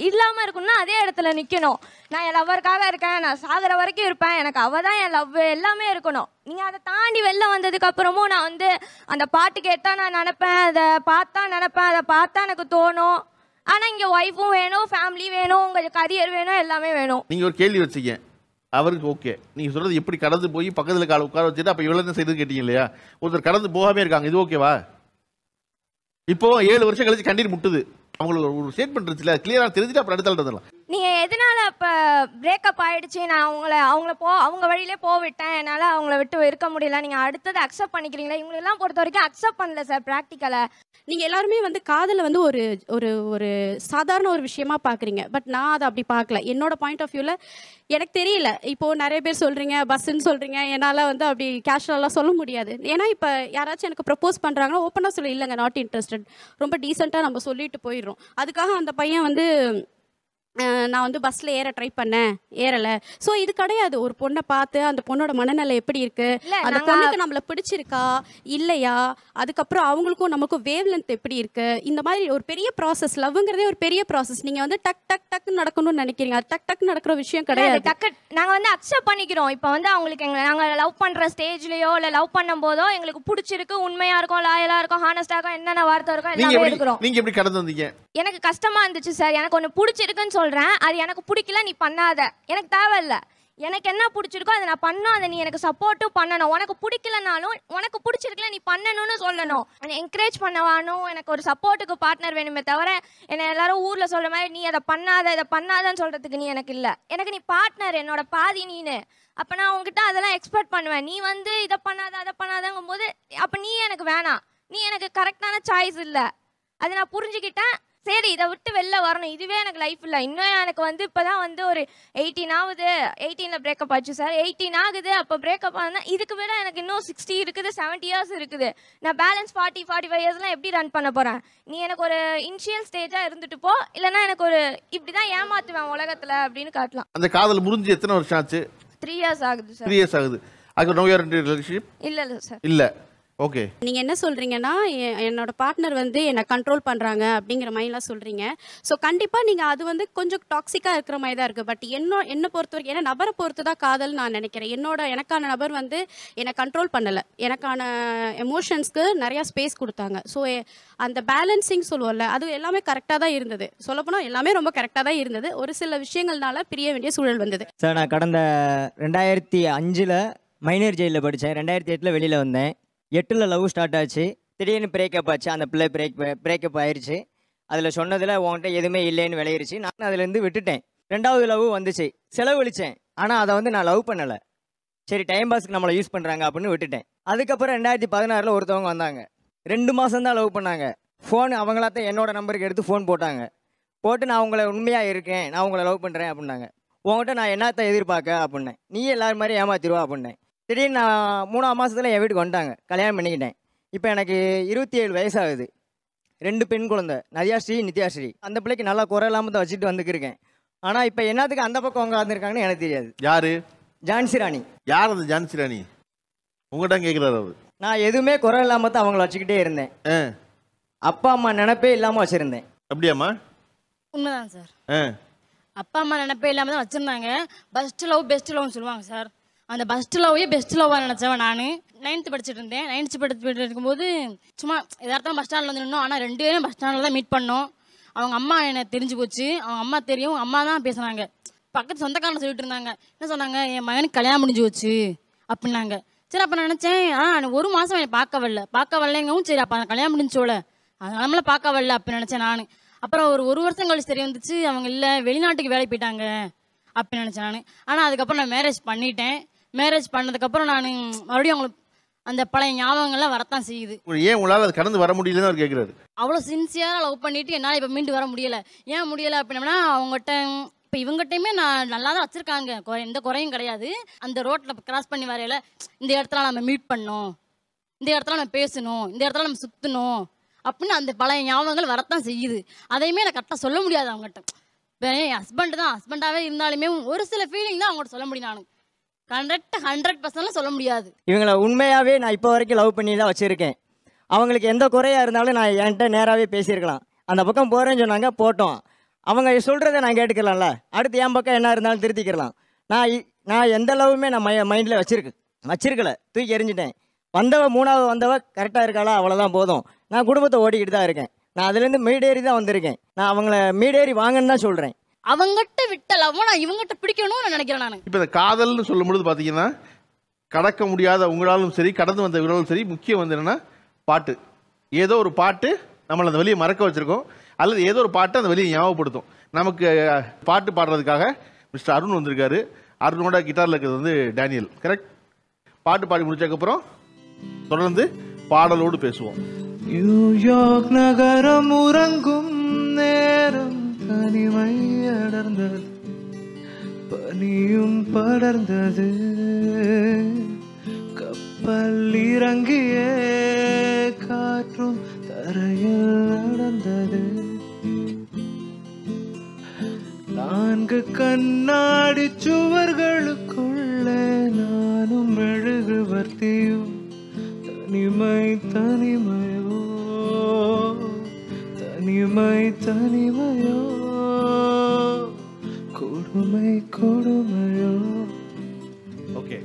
இல்லாமல் இருக்கணும்னா அதே இடத்துல நிற்கணும். நான் என் லவ்வருக்காக இருக்கேன், நான் சாகிற வரைக்கும் இருப்பேன், எனக்கு அவள் தான் என் லவ், எல்லாமே இருக்கணும். நீங்கள் அதை தாண்டி வெளில வந்ததுக்கப்புறமும் நான் வந்து அந்த பாட்டு கேட்டால் நான் நினப்பேன், அதை பார்த்தா நினப்பேன், அதை பார்த்தா எனக்கு தோணும். ஆனால் இங்கே ஒய்ஃபும் வேணும், ஃபேமிலி வேணும், உங்கள் கரியர் வேணும், எல்லாமே வேணும். நீங்கள் ஒரு கேள்வி வச்சிங்க, அவருக்கு ஓகே, நீங்கள் சொல்கிறது எப்படி கடந்து போய் பக்கத்தில் கால உட்கார வச்சுட்டு அப்போ இவ்வளோ தான் செய்து கேட்டீங்க இல்லையா? ஒருத்தர் கடந்து போகாமே இருக்காங்க, இது ஓகேவா? இப்போ 7 வருஷம் கழிச்சு கண்ணீர் முட்டுது, அவங்களுக்கு ஒரு ஸ்டேட்மெண்ட் இருந்துச்சுல, கிளியராக தெரிஞ்சுட்டு அப்புறம் அடுத்த தரலாம். நீங்கள் எதனால் இப்போ பிரேக்கப் ஆகிடுச்சு, நான் அவங்க வழியிலே போவிட்டேன், என்னால் அவங்கள விட்டு இருக்க முடியல, நீங்கள் அடுத்தது அக்செப்ட் பண்ணிக்கிறீங்களா? இவங்களெல்லாம் பொறுத்த வரைக்கும் அக்செப்ட் பண்ணல சார் ப்ராக்டிக்கலை. நீங்கள் எல்லாருமே வந்து காதலை வந்து ஒரு ஒரு ஒரு சாதாரண ஒரு விஷயமா பார்க்குறீங்க. பட் நான் அதை அப்படி பார்க்கல. என்னோட பாயிண்ட் ஆஃப் வியூவில் எனக்கு தெரியல. இப்போது நிறைய பேர் சொல்கிறீங்க, பஸ்ஸுன்னு சொல்கிறீங்க, என்னால் வந்து அப்படி கேஷுவலாக சொல்ல முடியாது. ஏன்னா இப்போ யாராச்சும் எனக்கு ப்ரப்போஸ் பண்ணுறாங்கன்னா ஓப்பனாக சொல்ல, இல்லைங்க நாட் இன்ட்ரெஸ்டட், ரொம்ப டீசெண்டாக நம்ம சொல்லிட்டு போயிடுறோம். அதுக்காக அந்த பையன் வந்து நான் வந்து பஸ்ஸில் ஏற ட்ரை பண்ணேன், ஏறலை. ஸோ இது கிடையாது. ஒரு பொண்ணை பார்த்து அந்த பொண்ணோட மனநிலை எப்படி இருக்குது, அந்த பொண்ணுக்கு நம்மளை பிடிச்சிருக்கா இல்லையா, அதுக்கப்புறம் அவங்களுக்கும் நமக்கும் வேவ் லென்த் எப்படி இருக்குது, இந்த மாதிரி ஒரு பெரிய ப்ராசஸ். லவ்ங்கிறதே ஒரு பெரிய ப்ராசஸ். நீங்கள் வந்து டக்குன்னு நடக்கணும்னு நினைக்கிறீங்க, அது டக்கு நடக்கிற விஷயம் கிடையாது. நாங்கள் வந்து அக்செப்ட் பண்ணிக்கிறோம். இப்போ வந்து அவங்களுக்கு நாங்கள் லவ் பண்ணுற ஸ்டேஜ்லேயோ இல்லை லவ் பண்ணும்போதோ எங்களுக்கு பிடிச்சிருக்கு, உண்மையாக இருக்கும், லாயலாக இருக்கும், ஹானஸ்டாக இருக்கும், என்னென்ன வார்த்தை இருக்கும் எல்லாமே இருக்கிறோம். நீங்கள் எப்படி கடந்து வந்தீங்க? எனக்கு கஷ்டமா இருந்துச்சு சார். எனக்கு ஒன்று பிடிச்சிருக்குன்னு சொல்கிறேன், அது எனக்கு பிடிக்கல, நீ பண்ணாத, எனக்கு தேவையில்லை. எனக்கு என்ன பிடிச்சிருக்கோ அதை நான் பண்ணணும், அதை நீ எனக்கு சப்போர்ட்டும் பண்ணணும். உனக்கு பிடிக்கலனாலும் உனக்கு பிடிச்சிருக்கல நீ பண்ணணும்னு சொல்லணும். என்கரேஜ் பண்ணவானும் எனக்கு ஒரு சப்போர்ட்டுக்கு பார்ட்னர் வேணுமே தவிர என்னை எல்லாரும் ஊரில் சொல்கிற மாதிரி நீ அதை பண்ணாத இதை பண்ணாதன்னு சொல்கிறதுக்கு நீ எனக்கு இல்லை. எனக்கு நீ பார்ட்னர், என்னோட பாதி நீனு. அப்போ நான் உங்ககிட்ட அதெல்லாம் எக்ஸ்பெக்ட் பண்ணுவேன். நீ வந்து இதை பண்ணாத அதை பண்ணாதங்கும் போது அப்போ நீ எனக்கு வேணாம், நீ எனக்கு கரெக்டான சாய்ஸ் இல்லை. அதை நான் புரிஞ்சுக்கிட்டேன். சரி, இதை விட்டு வெளில வரணும், இதுவே எனக்கு லைஃப் இல்லை. இன்னும் எனக்கு வந்து இப்போ தான் வந்து ஒரு 18 ஆகுது. 18ல் பிரேக்கப் ஆச்சு சார். 18 ஆகுது. அப்போ பிரேக்கப் ஆனால் இதுக்கு விட எனக்கு இன்னும் 60 இருக்குது, 70 இயர்ஸ் இருக்குது. நான் பேலன்ஸ் 40-45 இயர்ஸ்லாம் எப்படி ரன் பண்ண போகிறேன்? நீ எனக்கு ஒரு இனிஷியல் ஸ்டேஜாக இருந்துட்டு போ, இல்லைனா எனக்கு ஒரு இப்படி தான் ஏமாற்றுவேன் உலகத்தில் அப்படின்னு காட்டலாம். அந்த காதல் முடிஞ்சு எத்தனை வருஷம் ஆச்சு? 3 இயர்ஸ் ஆகுது சார். 3 இயர்ஸ் ஆகுது. அதுக்கு நோ யூர் இன் ரிலேஷன்ஷிப்? இல்லை சார். இல்லை. ஓகே, நீங்கள் என்ன சொல்கிறீங்கன்னா என்னோட பார்ட்னர் வந்து என்னை கண்ட்ரோல் பண்ணுறாங்க அப்படிங்கிற மாதிரிலாம் சொல்கிறீங்க. ஸோ கண்டிப்பாக நீங்கள் அது வந்து கொஞ்சம் டாக்ஸிக்காக இருக்கிற மாதிரி தான் இருக்குது. பட் என்னை பொறுத்த வரைக்கும், ஏன்னா நபரை பொறுத்து தான் காதல் நான் நினைக்கிறேன். எனக்கான நபர் வந்து என்னை கண்ட்ரோல் பண்ணலை, எனக்கான எமோஷன்ஸ்க்கு நிறையா ஸ்பேஸ் கொடுத்தாங்க. ஸோ அந்த பேலன்சிங் சொல்லுவோம்ல, அது எல்லாமே கரெக்டாக தான் இருந்தது. சொல்லப்போனால் எல்லாமே ரொம்ப கரெக்டாக தான் இருந்தது. ஒரு சில விஷயங்கள்னால பிரிய வேண்டிய சூழல் வந்தது. சார், நான் கடந்த 2005 மைனர் ஜெயிலில் படித்தேன். 2008 வெளியில் வந்தேன். 8 லவ் ஸ்டார்ட் ஆச்சு. திடீர்னு பிரேக்கப் ஆச்சு. அந்த பிள்ளை பிரேக்கப் ஆயிடுச்சு. அதில் சொன்னதில் உன்கிட்ட எதுவுமே இல்லைன்னு விளையிடுச்சு. நான் அதுலேருந்து விட்டுட்டேன். 2வது லவ் வந்துச்சு, செலவழித்தேன். ஆனால் அதை வந்து நான் லவ் பண்ணலை. சரி, டைம் பாஸ்க்கு நம்மளை யூஸ் பண்ணுறாங்க அப்படின்னு விட்டுட்டேன். அதுக்கப்புறம் 2016 ஒருத்தவங்க வந்தாங்க. 2 மாதம் தான் லவ் பண்ணாங்க. ஃபோன் அவங்களாத்தான் என்னோட நம்பருக்கு எடுத்து ஃபோன் போட்டாங்க. போட்டு நான் உங்களை உண்மையாக இருக்கேன், நான் உங்களை லவ் பண்ணுறேன் அப்படின்னாங்க. உங்கள்கிட்ட நான் என்னத்தை எதிர்பார்க்க அப்படின்னேன். நீ எல்லாரும் மாதிரி ஏமாத்திடுவா அப்படின்னேன். திடீர்னு நான் 3ஆம் மாதத்தில் என் வீட்டுக்கு வந்துட்டாங்க. கல்யாணம் பண்ணிக்கிட்டேன். இப்போ எனக்கு 27 வயசாகுது. 2 பெண் குழந்தை, நதியாஸ்ரீ, நித்யாஸ்ரீ. அந்த பிள்ளைக்கு நல்லா குறை இல்லாமல் தான் வச்சுட்டு வந்துக்கிருக்கேன். ஆனால் இப்போ என்னத்துக்கு அந்த பக்கம் அவங்க வந்திருக்காங்கன்னு எனக்கு தெரியாது. யாரு? ஜான்சி ராணி. யார் அந்த ஜான்சி ராணி? உங்கள்கிட்ட கேட்குறாரு அவர். நான் எதுவுமே குறை இல்லாமல் தான் அவங்கள வச்சுக்கிட்டே இருந்தேன். அப்பா அம்மா நினைப்பே இல்லாமல் வச்சுருந்தேன். அப்படியாம்மா? உண்மைதான் சார். அப்பா அம்மா நினைப்பே இல்லாமல் தான் வச்சுருந்தாங்க. பெஸ்ட் லவ்னு சொல்லுவாங்க சார். அந்த பெஸ்ட் லவ்வே பெஸ்ட் லவ்வாக நினச்சவன் நான். 9th படிச்சுட்டு இருந்தேன். 9th படிச்சுட்டு இருக்கும்போது சும்மா எதார்த்தம் பஸ் ஸ்டாண்டில் வந்து நின்னோம். ஆனால் 2 பேரும் பஸ் ஸ்டாண்டில் தான் மீட் பண்ணோம். அவங்க அம்மா எனக்கு தெரிஞ்சு போச்சு. அவங்க அம்மா தெரியும், அம்மா தான் பேசுனாங்க. பக்கத்து சொந்தக்காரன் சொல்லிட்டு இருந்தாங்க. என்ன சொன்னாங்க, என் மகனுக்கு கல்யாணம் முடிஞ்சு போச்சு அப்படின்னாங்க. சரி, அப்போ நான் நினச்சேன், 1 மாதம் என்னை பார்க்க வரலைங்கவும் சரி, அப்போ கல்யாணம் முடிஞ்சோல அதனால நம்மள பார்க்க வரல அப்படின்னு நினச்சேன் நான். அப்புறம் ஒரு வருஷம் கழிச்சு தெரிய வந்துச்சு, அவங்க இல்லை வெளிநாட்டுக்கு வேலைக்கு போயிட்டாங்க அப்படின்னு நினச்சேன் நான். ஆனால் அதுக்கப்புறம் நான் மேரேஜ் பண்ணிட்டேன். மேரேஜ் பண்ணதுக்கப்புறம் நான் மறுபடியும் அவங்களுக்கு அந்த பழைய ஞாபகங்கள்லாம் வரத்தான் செய்யுது. ஏன் உங்களால் அது கடந்து வர முடியலன்னு அவர் கேட்குறாரு. அவ்வளோ சின்சியராக லவ் பண்ணிட்டு என்னால் இப்போ மீண்டு வர முடியலை. ஏன் முடியலை அப்படின்னா அவங்ககிட்ட இப்போ இவங்ககிட்டயுமே நான் நல்லா தான் வச்சுருக்காங்க, எந்த குறையும் கிடையாது. அந்த ரோட்டில் கிராஸ் பண்ணி வரையில இந்த இடத்துல நம்ம மீட் பண்ணோம், இந்த இடத்துல நம்ம பேசணும், இந்த இடத்துல நம்ம சுற்றணும் அப்படின்னு அந்த பழைய ஞாபகங்கள் வரத்தான் செய்யுது. அதையுமே நான் கரெக்டாக சொல்ல முடியாது அவங்ககிட்ட. இப்போ என் ஹஸ்பண்ட் தான், ஹஸ்பண்டாகவே இருந்தாலுமே ஒரு சில ஃபீலிங் தான் அவங்கள்ட்ட சொல்ல முடியும். நான் 100% சொல்ல முடியாது. இவங்களை உண்மையாகவே நான் இப்போ வரைக்கும் லவ் பண்ணி தான் வச்சுருக்கேன். அவங்களுக்கு எந்த குறையாக இருந்தாலும் நான் என்கிட்ட நேராகவே பேசியிருக்கலாம். அந்த பக்கம் போகிறேன்னு சொன்னாங்க, போட்டோம். அவங்க சொல்கிறத நான் கேட்டுக்கலாம்ல, அடுத்து என் பக்கம் என்ன இருந்தாலும் திருத்திக்கலாம். நான் எந்த லவ்வுமே நான் மைண்டில் வச்சிருக்கல, தூக்கி எறிஞ்சிட்டேன். மூணாவது வந்தவ கரெக்டாக இருக்காளா, அவ்வளோதான் போதும். நான் குடும்பத்தை ஓடிக்கிட்டு தான் இருக்கேன். நான் அதுலேருந்து மீடேறி தான் வந்திருக்கேன். நான் அவங்கள மீடேறி வாங்கன்னு தான் சொல்கிறேன். அவங்ககிட்ட விட்ட லவ் நான் இவங்ககிட்ட பிடிக்கணும்னு நான் நினைக்கிறேன். நான் இப்போ இந்த காதல்னு சொல்லும்பொழுது பார்த்தீங்கன்னா கடக்க முடியாத உங்களாலும் சரி, கடந்து வந்த இவர்களும் சரி, முக்கியம் வந்து என்னென்னா பாட்டு. ஏதோ ஒரு பாட்டு நம்மளை அந்த வழியை மறக்க வச்சுருக்கோம், அல்லது ஏதோ ஒரு பாட்டு அந்த வழியை ஞாபகப்படுத்தும். நமக்கு பாட்டு பாடுறதுக்காக மிஸ்டர் அருண் வந்திருக்காரு. அருணோட கிட்டாரில் இருக்கிறது வந்து டேனியல். கரெக்ட். பாட்டு பாடி முடிச்சதுக்கப்புறம் தொடர்ந்து பாடலோடு பேசுவோம். நியூயார்க் நகரம் உறங்கும் நேரம் தனிமை அடர்ந்தது, பனியும் படர்ந்தது, கப்பல் இறங்கிய காற்றும் தரையில் நடந்தது. 4 கண்ணாடி சுவர்களுக்குள்ளே நானும் மெழுகுவர்த்தியும், தனிமை தனிமையோ தனிமை தனிமையோ கொடுமை கொடுமையோ. ஓகே,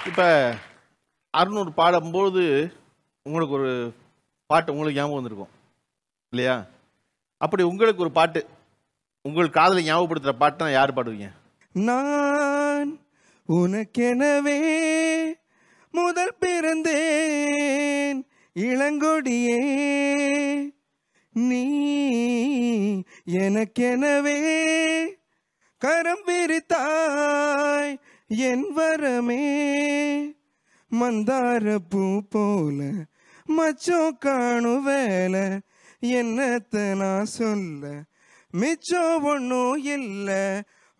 இப்போ அருண் பாடும்போது உங்களுக்கு ஒரு பாட்டு உங்களுக்கு ஞாபகம் வந்திருக்கும் இல்லையா? அப்படி உங்களுக்கு ஒரு பாட்டு, உங்கள் காதலை ஞாபகப்படுத்துகிற பாட்டுனா யார் பாடுவீங்க? நான் உனக்கெனவே முதல் பிறந்தேன் இளங்கொடியே, நீ எனக்கெனவே கரம் விரித்தாய் என் வரமே, மந்தார பூ போல மச்சம் காணு வேலை, என்னத்த நான் சொல்ல மிச்சம் ஒன்றும் இல்லை.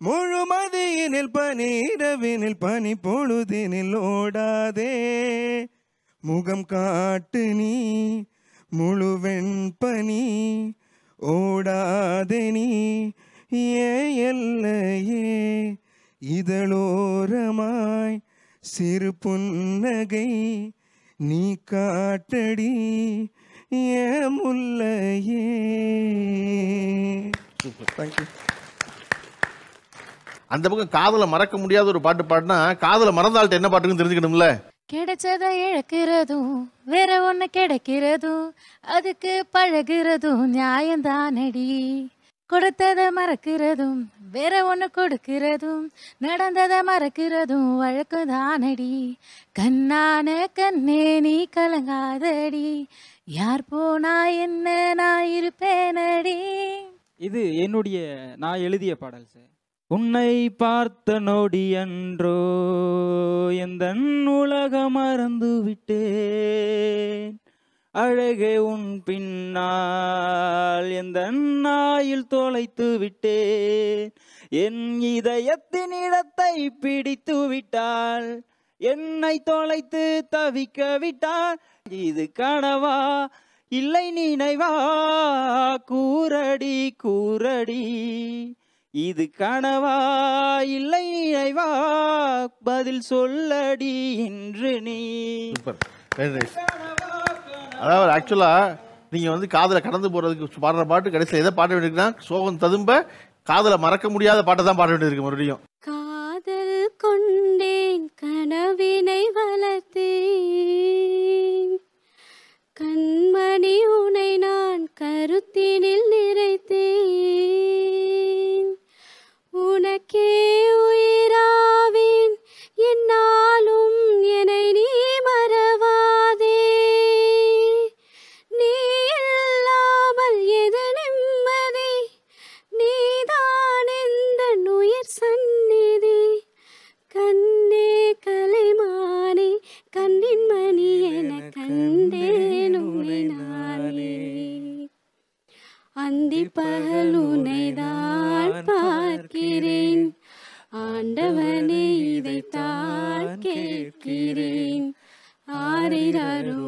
முழுமதியினில் பனி, இரவினில் பனி, பொழுதினில் ஓடாதே முகம் காட்டு நீ, முழுவெண் பனி ஓடாதே நீ, ஏ எல்லையே இதழோரமாய் சிறு புன்னகை நீ காட்டடி ஏ முல்லையே. தேங்க்யூ. அந்த பக்கம் காதலை மறக்க முடியாத ஒரு பாட்டு பாடினா காதலை மறந்தாள்கிட்ட என்ன பாட்டுன்னு தெரிஞ்சுக்கணும்ல. கிடைச்சதை இழக்கிறதும் வேற ஒன்று கிடைக்கிறதும் அதுக்கு பழகிறதும் நியாயம்தானடி, கொடுத்ததை மறக்கிறதும் வேற ஒன்று கொடுக்கிறதும் நடந்ததை மறக்கிறதும் வழக்குதானடி, கண்ணான கண்ணே நீ கலங்காதடி, யார் போனா என்ன நான் இருப்பேனடி. இது நான் எழுதிய பாடல் சார். உன்னை பார்த்த நொடி அன்றோ எந்தன் உலகம் மறந்து விட்டேன், அழகே உன் பின்னால் எந்தன் ஆயுள் தொலைத்து விட்டேன், என் இதயத்தின் இடத்தை பிடித்து விட்டால் என்னை தொலைத்து தவிக்க விட்டால், இது கனவா இல்லை நினைவா கூரடி கூரடி, இது கனவா இல்லை நினைவா பதில் சொல்லடி என்று நீ. அதாவது ஆக்சுவலாக நீங்கள் வந்து காதலை கடந்து போகிறதுக்கு பாடுற பாட்டு கடைசியில் எதை பாட வேண்டியிருக்குன்னா சோகம் ததும்ப காதலை மறக்க முடியாத பாட்டை தான் பாட வேண்டியிருக்கு. மறுபடியும் காதல் கொண்டேன் கனவினை வளர்த்தேன், கண்மணி உனை நான் கருத்தினில் நிறைத்தேன், உனக்கே உயிராவேன் என்னாலும் என்னை நீ மறவாதே, நீ இல்லாமல் எது நிம்மதி, நீதான் எந்த உயிர் சந்நிதி. கேட்கிறேன் ஆரிராரோ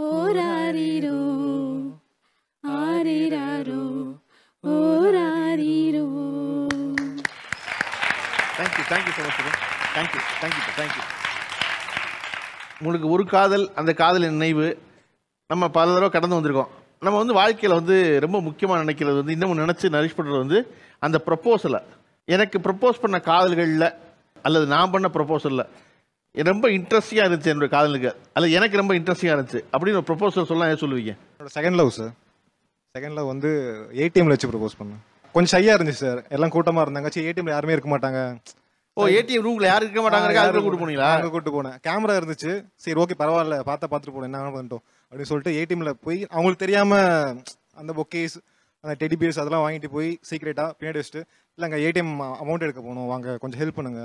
ஓராரிரோ ஆரிராரோ ஓராரிரோ. Thank you thank you so much. Thank you thank you thank you. உங்களுக்கு ஒரு காதல், அந்த காதலின் நினைவு நம்ம பல தடவை கடந்து வந்திருக்கோம். நம்ம வந்து வாழ்க்கையில் வந்து ரொம்ப முக்கியமாக நினைக்கிறது வந்து இன்னமும் நினச்சி நரிஷ் பண்ணுறது வந்து அந்த ப்ரப்போசலை. எனக்கு ப்ரப்போஸ் பண்ண காதல்களில் அல்லது நான் பண்ண ப்ரப்போசலில் ரொம்ப இன்ட்ரெஸ்டிங்காக இருந்துச்சு என்னோட காதலுக்கு, அல்லது எனக்கு ரொம்ப இன்ட்ரெஸ்டிங்காக இருந்துச்சு அப்படின்னு ஒரு ப்ரப்போசல் சொல்லலாம். ஏன் சொல்லுவீங்க? என்னோட second love sir. Second love வந்து ஏடிஎம்ல வச்சு ப்ரப்போஸ் பண்ணேன். கொஞ்சம் ஷையாக இருந்துச்சு சார், எல்லாம் கூட்டமாக இருந்தாங்க. சரி ஏடிஎம்ல யாருமே இருக்க மாட்டாங்க. ஓ, ஏடிஎம் ரூம்ல யாரும் இருக்க மாட்டாங்க, அதுக்கு கூட்டு போனீங்களா? அங்கே கூட்டு போனேன். கேமரா இருந்துச்சு. சரி ஓகே பரவாயில்ல, பார்த்துட்டு போனேன், என்ன பண்ணிட்டோம் அப்படின்னு சொல்லிட்டு ஏடிஎம்ல போய் அவங்களுக்கு தெரியாம அந்த பொக்கேஸ் அந்த டெடி பேர்ஸ் அதெல்லாம் வாங்கிட்டு போய் சீக்ரெட்டா பின்னாடி வச்சுட்டு, இல்லைங்க ஏடிஎம் அமௌண்ட் எடுக்க போகணும், வாங்க கொஞ்சம் ஹெல்ப் பண்ணுங்க,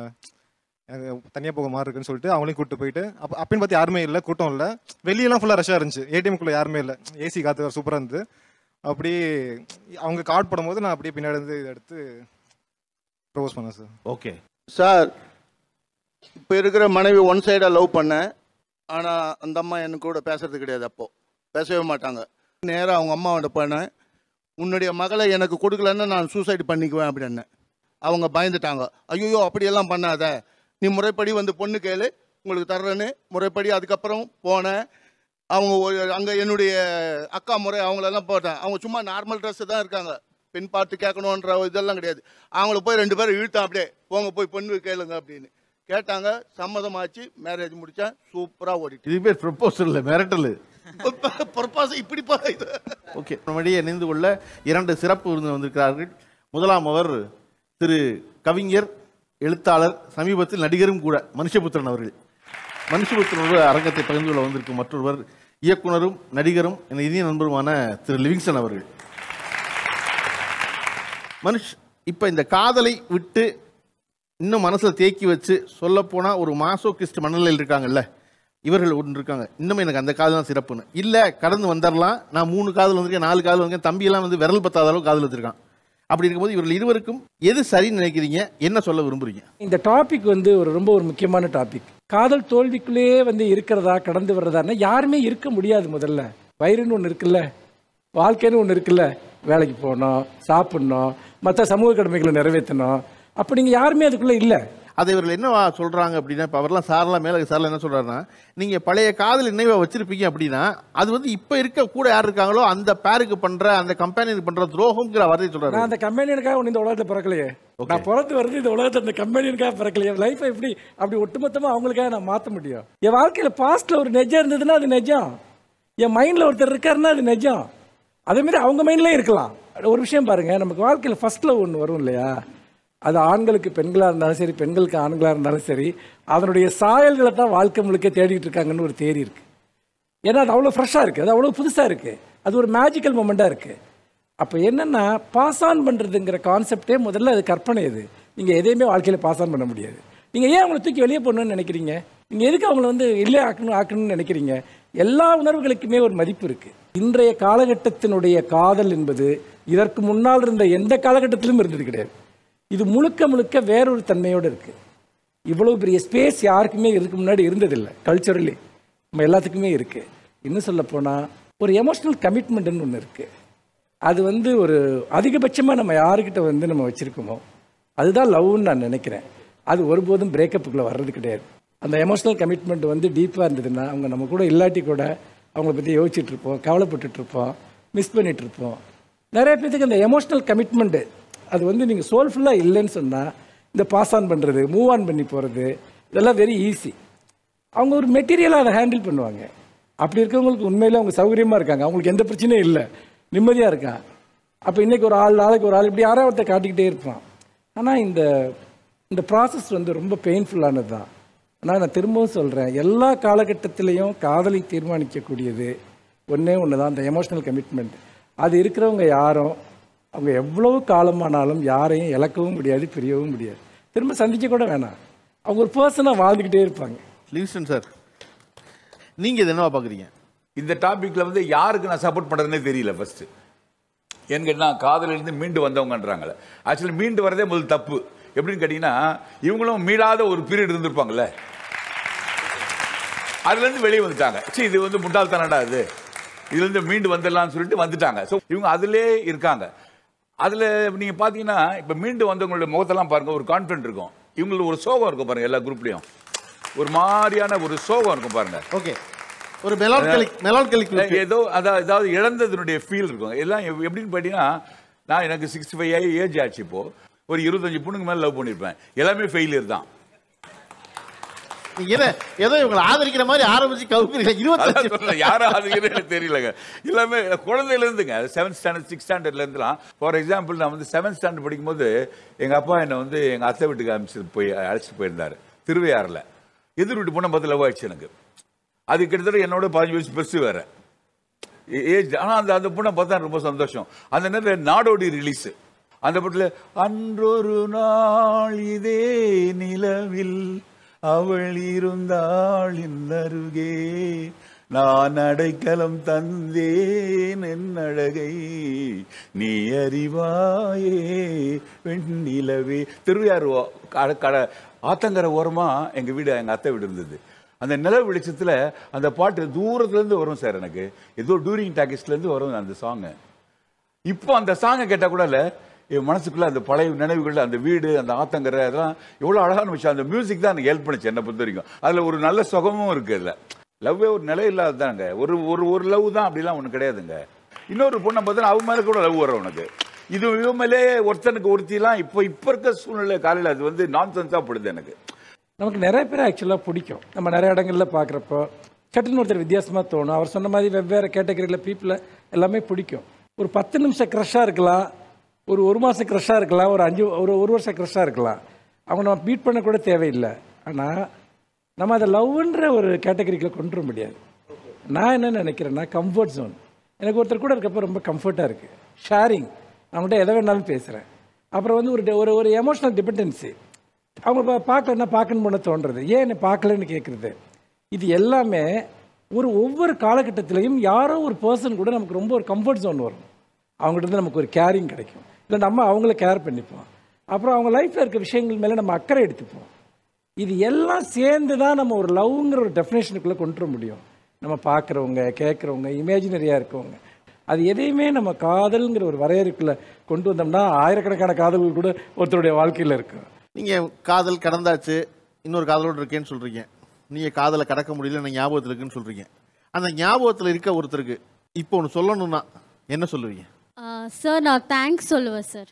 எனக்கு தனியாக போக மாதிரி இருக்குன்னு சொல்லிட்டு அவங்களையும் கூப்பிட்டு போயிட்டு அப்பன்னு பார்த்து யாருமே இல்லை, கூட்டம் இல்லை, வெளியெல்லாம் ஃபுல்லாக ரஷ்ஷாக இருந்துச்சு, ஏடிஎம்குள்ளே யாருமே இல்லை, ஏசி காற்று சூப்பராக இருந்தது. அப்படி அவங்க கார்டு போடும்போது நான் அப்படியே பின்னாடி இருந்து இதை எடுத்து ப்ரப்போஸ் பண்ணேன் சார். ஓகே சார், இப்போ இருக்கிற மனைவி ஒன் சைடாக லவ் பண்ணேன். ஆனால் அந்த அம்மா எனக்கு கூட பேசுறது கிடையாது, அப்போது பேசவே மாட்டாங்க. நேராக அவங்க அம்மாவோட போனேன், உன்னுடைய மகளை எனக்கு கொடுக்கலன்னா நான் சூசைட் பண்ணிக்குவேன் அப்படின்னு. அவங்க பயந்துட்டாங்க. ஐயோ அப்படியெல்லாம் பண்ணாத, நீ முறைப்படி வந்து பொண்ணு கேளு, உங்களுக்கு தர்றேன்னு முறைப்படி. அதுக்கப்புறம் போனேன். அவங்க அங்கே என்னுடைய அக்கா முறை அவங்களெல்லாம் போட்டேன். அவங்க சும்மா நார்மல் ட்ரெஸ்ஸு தான் இருக்காங்க, பெண் பார்த்து கேட்கணுன்ற இதெல்லாம் கிடையாது. அவங்கள போய் 2 பேரும் இழுத்தான், அப்படியே போங்க போய் பொண்ணு கேளுங்க அப்படின்னு கேட்டாங்க. சம்மதமாச்சு, மேரேஜ் முடித்தேன். சூப்பராக ஓடிட்டு. இது பேர் ப்ரப்போசல் இல்லை, மிரட்டல். ப்ரப்போசல் இப்படி போகுது. ஓகே, நம்மிடையே இணைந்து கொள்ள 2 சிறப்பு விருந்தினர் வந்திருக்கிறார்கள். முதலாம் அவர் திரு கவிஞர், எழுத்தாளர், சமீபத்தில் நடிகரும் கூட மனுஷபுத்திரன் அவர்கள். மனுஷபுத்திரனோட அரங்கத்தை பகிர்ந்து கொள்ள வந்திருக்கும் மற்றொருவர் இயக்குனரும் நடிகரும் என இனிய நண்பருமான திரு லிவிங்ஸ்டன் அவர்கள். இப்போ இந்த காதலை விட்டு இன்னும் மனசில் தேக்கி வச்சு சொல்லப்போனால் ஒரு மாசோகிஸ்ட் மனநிலையில் இருக்காங்கல்ல, இவர்கள் ஒன்று இருக்காங்க. இன்னும் எனக்கு அந்த காதல் தான் சிறப்புன்னு இல்லை, கடந்து வந்துடலாம், நான் 3 காதல் வந்திருக்கேன், 4 காதல் வந்திருக்கேன், தம்பியெல்லாம் வந்து விரல் பத்தாத அளவு காதல் வச்சிருக்கான். அப்படி இருக்கும்போது இவர்கள் இருவருக்கும் எது சரின்னு நினைக்கிறீங்க, என்ன சொல்ல விரும்புறீங்க? இந்த டாபிக் வந்து ரொம்ப முக்கியமான டாபிக். காதல் தோல்விக்குள்ளேயே வந்து இருக்கிறதா கடந்து வர்றதான்னா யாருமே இருக்க முடியாது. முதல்ல வயிறுன்னு ஒன்று இருக்குல்ல, வாழ்க்கைன்னு ஒன்று இருக்குல்ல, வேலைக்கு போகணும், சாப்பிட்ணும், மற்ற சமூக கடமைகளை நிறைவேற்றணும். அப்போ நீங்கள் யாருமே அதுக்குள்ளே இல்லை. அதை இவர்கள் என்ன சொல்கிறாங்க அப்படின்னா, இப்போ அவர்லாம் சாரெலாம் மேலே சாரில் என்ன சொல்கிறாருன்னா, நீங்கள் பழைய காதல் நினைவாக வச்சுருப்பீங்க அப்படின்னா அது வந்து இப்போ இருக்க கூட யார் இருக்காங்களோ அந்த பேருக்கு பண்ணுற, அந்த கம்பெனிக்கு பண்ணுற துரோகம்ங்கிற வார்த்தையை சொல்கிறாரு. நான் அந்த கம்பெனியனுக்காக ஒன்று இந்த உலகத்தில் பிறக்கலையே, நான் பிறந்து வருது இந்த உலகத்தில் அந்த கம்பெனியனுக்காக பிறக்கலையே. லைஃப்பை எப்படி அப்படி ஒட்டுமொத்தமாக அவங்களுக்காக நான் மாற்ற முடியும்? என் வாழ்க்கையில் பாஸ்ட்டில் ஒரு நெஜம் இருந்ததுன்னா அது நெஜம், என் மைண்டில் ஒருத்தர் இருக்காருன்னா அது நெஜம். அதேமாரி அவங்க மைண்ட்லேயும் இருக்கலாம். ஒரு விஷயம் பாருங்கள், நமக்கு வாழ்க்கையில் ஃபஸ்ட்டில் ஒன்று வரும் இல்லையா, அது ஆண்களுக்கு பெண்களாக இருந்தாலும் சரி, பெண்களுக்கு ஆண்களாக இருந்தாலும் சரி, அதனுடைய சாயல்களை தான் வாழ்க்கை முழுக்க தேடிட்டு இருக்காங்கன்னு ஒரு தேரி இருக்குது. ஏன்னா அது அவ்வளோ ஃப்ரெஷ்ஷாக இருக்குது, அது அவ்வளோ புதுசாக இருக்குது, அது ஒரு மேஜிக்கல் மொமெண்ட்டாக இருக்குது. அப்போ என்னென்னா பாஸ் ஆன் பண்ணுறதுங்கிற கான்செப்டே முதல்ல அது கற்பனை. இது நீங்கள் எதையுமே வாழ்க்கையில் பாஸ் ஆன் பண்ண முடியாது. நீங்கள் ஏன் அவங்களை தூக்கி வெளியே போடணும்னு நினைக்கிறீங்க? நீங்கள் எதுக்கு அவங்கள வந்து இல்லையே ஆக்கணும்னு நினைக்கிறீங்க? எல்லா உணர்வுகளுக்குமே ஒரு மதிப்பு இருக்குது. இன்றைய காலகட்டத்தினுடைய காதல் என்பது இதற்கு முன்னால் இருந்த எந்த காலகட்டத்திலும் இருந்தது கிடையாது. இது முழுக்க முழுக்க வேறொரு தன்மையோடு இருக்குது. இவ்வளோ பெரிய ஸ்பேஸ் யாருக்குமே இதுக்கு முன்னாடி இருந்ததில்லை. கல்ச்சரலி நம்ம எல்லாத்துக்குமே இருக்குது. இன்னும் சொல்லப்போனால் ஒரு எமோஷ்னல் கமிட்மெண்ட்டுன்னு ஒன்று இருக்குது. அது வந்து ஒரு அதிகபட்சமாக நம்ம யாருக்கிட்ட வந்து நம்ம வச்சுருக்கோமோ அதுதான் லவ்னு நான் நினைக்கிறேன். அது ஒருபோதும் பிரேக்கப்புக்குள்ளே வர்றது கிடையாது. அந்த எமோஷ்னல் கமிட்மெண்ட் வந்து டீப்பாக இருந்ததுன்னா அவங்க நம்ம கூட இல்லாட்டி கூட அவங்கள பற்றி யோசிச்சுட்ருப்போம், கவலைப்பட்டுட்ருப்போம், மிஸ் பண்ணிகிட்ருப்போம். நிறைய பேருக்கு அந்த எமோஷ்னல் கமிட்மெண்ட்டு அது வந்து நீங்கள் சோல்ஃபுல்லாக இல்லைன்னு சொன்னால் இந்த பாஸ் ஆன் பண்ணுறது, மூவ் ஆன் பண்ணி போகிறது இதெல்லாம் வெரி ஈஸி. அவங்க ஒரு மெட்டீரியலாக அதை ஹேண்டில் பண்ணுவாங்க. அப்படி இருக்கிறவங்களுக்கு உண்மையிலே அவங்க சௌகரியமாக இருக்காங்க, அவங்களுக்கு எந்த பிரச்சனையும் இல்லை, நிம்மதியாக இருக்கான். அப்போ இன்றைக்கி ஒரு ஆள், நாளைக்கு ஒரு ஆள், இப்படி யாராவது காட்டிக்கிட்டே இருப்பான். ஆனால் இந்த ப்ராசஸ் வந்து ரொம்ப பெயின்ஃபுல்லானது தான். ஆனால் நான் திரும்பவும் சொல்கிறேன், எல்லா காலகட்டத்திலையும் காதலை தீர்மானிக்கக்கூடியது ஒன்றே ஒன்று தான், அந்த எமோஷ்னல் கமிட்மெண்ட். அது இருக்கிறவங்க யாரும் அவங்க எவ்வளவு காலமானாலும் யாரையும் இழக்கவும் முடியாது, பிரியவும் முடியாது, திரும்ப சந்திக்க கூட வேணாம். அவங்க ஒரு பர்சனாக வாழ்ந்துக்கிட்டே இருப்பாங்க. லிவிங்ஸ்டன் சார், நீங்கள் இது என்னவா பார்க்குறீங்க? இந்த டாப்பிக்கில் வந்து யாருக்கு நான் சப்போர்ட் பண்ணுறதுனே தெரியல. ஃபஸ்ட்டு ஏன்னு கேட்டால் காதலிருந்து மீண்டு வந்தவங்கன்றாங்களே, ஆக்சுவலி மீண்டு வரதே முதல் தப்பு. எப்படின்னு கேட்டிங்கன்னா இவங்களும் மீளாத ஒரு பீரியட் இருந்திருப்பாங்கல்ல. அதுலேருந்து வெளியே வந்துட்டாங்க. சரி இது வந்து முட்டாள்தானடா இது, இதுலேருந்து மீண்டு வந்துடலாம்னு சொல்லிட்டு வந்துட்டாங்க. ஸோ இவங்க அதிலே இருக்காங்க. அதில் நீங்கள் பார்த்தீங்கன்னா இப்போ மீண்டு வந்தவங்களுடைய முகத்தெல்லாம் பாருங்கள், ஒரு கான்ஃபிடென்ட் இருக்கும். இவங்களுக்கு ஒரு சோகம் இருக்கும் பாருங்கள், எல்லா குரூப்லேயும் ஒரு மாதிரியான ஒரு சோகம் இருக்கும் பாருங்கள். ஓகே, ஒரு மெலான்கலிக் ஏதோ அதாவது இழந்ததுனுடைய ஃபீல் இருக்கும். எல்லாம் எப்படின்னு பார்த்தீங்கன்னா, நான் எனக்கு 65 ஏஜ் ஆச்சு. இப்போது ஒரு 25 பொண்ணுங்க மேலே லவ் பண்ணியிருப்பேன். எல்லாமே ஃபெயிலியர் தான். ஏதோ இவங்களை ஆதரிக்கிற மாதிரி ஆரம்பிச்சு கவுக்குறீங்க. யாரும் ஆதரிக்கிறேன்னு தெரியலங்க. எல்லாமே குழந்தையிலேருந்துங்க, 7th ஸ்டாண்டர்ட் 6th ஸ்டாண்டர்ட்லேருந்துலாம். ஃபார் எக்ஸாம்பிள், நான் வந்து 7th ஸ்டாண்டர்ட் படிக்கும்போது எங்கள் அப்பா என்னை வந்து எங்கள் அத்தை வீட்டுக்கு அழைச்சிட்டு போயிருந்தார் திருவையாறில். எதிர் வீட்டு பொண்ணை பார்த்து லவ் ஆயிடுச்சு எனக்கு. அது கிட்டத்தட்ட என்னோட 15 வயசு பெருசு வேற ஏஜ். ஆனால் அந்த பொண்ணை பார்த்தா ரொம்ப சந்தோஷம். அந்த நேரத்தில் நாடோடி ரிலீஸு. அந்த படத்தில் அன்றொரு நாள் இதே நிலவில் அவள் இருந்தாள் அருகே, நான் அடைக்கலம் தந்தேன் என் அழகை நீ அறிவாயே வெண்ணிலவே. திருவையாறு ஆத்தங்கரை ஓரமா எங்க வீடு, எங்க அத்தை வீடு இருந்தது. அந்த நில வெளிச்சத்துல அந்த பாட்டு தூரத்துல இருந்து வரும் சார். எனக்கு ஏதோ டூரிங் டாக்கிஸ்ல இருந்து வரும் அந்த சாங்கு. இப்போ அந்த சாங்கை கேட்டா கூட இல்ல, என் மனசுக்குள்ள அந்த பழைய நினைவுகள், அந்த வீடு, அந்த ஆத்தங்கரை, அதெல்லாம் எவ்வளவு அழகான விஷயம். அந்த மியூசிக் தான் எனக்கு ஹெல்ப் பண்ணுச்சு என்னை பொறுத்த வரைக்கும். அதுல ஒரு நல்ல சுகமும் இருக்கு. அதுல லவ்வே ஒரு நிலை இல்லாததாங்க. ஒரு ஒரு ஒரு லவ் தான், அப்படிலாம் ஒண்ணு கிடையாதுங்க. இன்னொரு பொண்ணை பார்த்தா அவன் மேல கூட லவ் வரும் உனக்கு. இது இவங்களே ஒருத்தனுக்கு ஒருத்திலாம் இப்போ இருக்க சூழ்நிலை காலையில் அது வந்து நான்சென்ஸாக படுது எனக்கு. நமக்கு நிறைய பேர் ஆக்சுவலாக பிடிக்கும். நம்ம நிறைய இடங்களில் பார்க்குறப்போ சட்டுன்னு ஒருத்தர் வித்தியாசமாக தோணும். அவர் சொன்ன மாதிரி வெவ்வேறு கேட்டகரியில் பீப்புளை எல்லாமே பிடிக்கும். ஒரு 10 நிமிஷம் க்ரஷ்ஷாக இருக்கலாம், ஒரு மாதம் க்ரஷ்ஷாக இருக்கலாம், ஒரு வருஷம் க்ரஷ்ஷாக இருக்கலாம். அவங்க நம்ம பீட் பண்ண கூட தேவையில்லை. ஆனால் நம்ம அதை லவ்ன்ற ஒரு கேட்டகரிக்குள்ள கொண்டு வர முடியாது. நான் என்ன நினைக்கிறேன்னா, கம்ஃபர்ட் ஜோன். எனக்கு ஒருத்தர் கூட இருக்கப்போ ரொம்ப கம்ஃபர்ட்டாக இருக்குது. ஷேரிங், அவங்கள்ட்ட எதை வேணாலும் பேசுகிறேன். அப்புறம் வந்து ஒரு ஒரு எமோஷனல் டிபெண்டன்சி. அவங்க பார்க்கலன்னா பார்க்கணும் போன தோன்றது, ஏன் என்னை பார்க்கலன்னு கேட்குறது. இது எல்லாமே ஒவ்வொரு காலகட்டத்திலையும் யாரோ ஒரு பர்சன் கூட நமக்கு ரொம்ப ஒரு கம்ஃபர்ட் ஜோன் வரும். அவங்ககிட்ட நமக்கு ஒரு கேரிங் கிடைக்கும். இல்லை நம்ம அவங்கள கேர் பண்ணிப்போம். அப்புறம் அவங்க லைஃப்பில் இருக்க விஷயங்கள் மேலே நம்ம அக்கறை எடுத்துப்போம். இது எல்லாம் சேர்ந்து தான் நம்ம ஒரு லவ்ங்கிற ஒரு டெஃபினேஷனுக்குள்ளே கொண்டு வர முடியும். நம்ம பார்க்குறவங்க, கேட்குறவங்க, இமேஜினரியாக இருக்கவங்க, அது எதையுமே நம்ம காதல்ங்கிற ஒரு வரையறுக்குள்ளே கொண்டு வந்தோம்னா ஆயிரக்கணக்கான காதல்கள் கூட ஒருத்தருடைய வாழ்க்கையில் இருக்கும். நீங்கள் காதல் கடந்தாச்சு, இன்னொரு காதலோடு இருக்கேன்னு சொல்கிறீங்க. நீங்கள் காதலை கடக்க முடியல, எனக்கு ஞாபகத்தில் இருக்குன்னு சொல்கிறீங்க. அந்த ஞாபகத்தில் இருக்க ஒருத்தருக்கு இப்போ ஒன்று சொல்லணும்னா என்ன சொல்லுவீங்க? சார், நான் தேங்க்ஸ் சொல்லுவேன் சார்.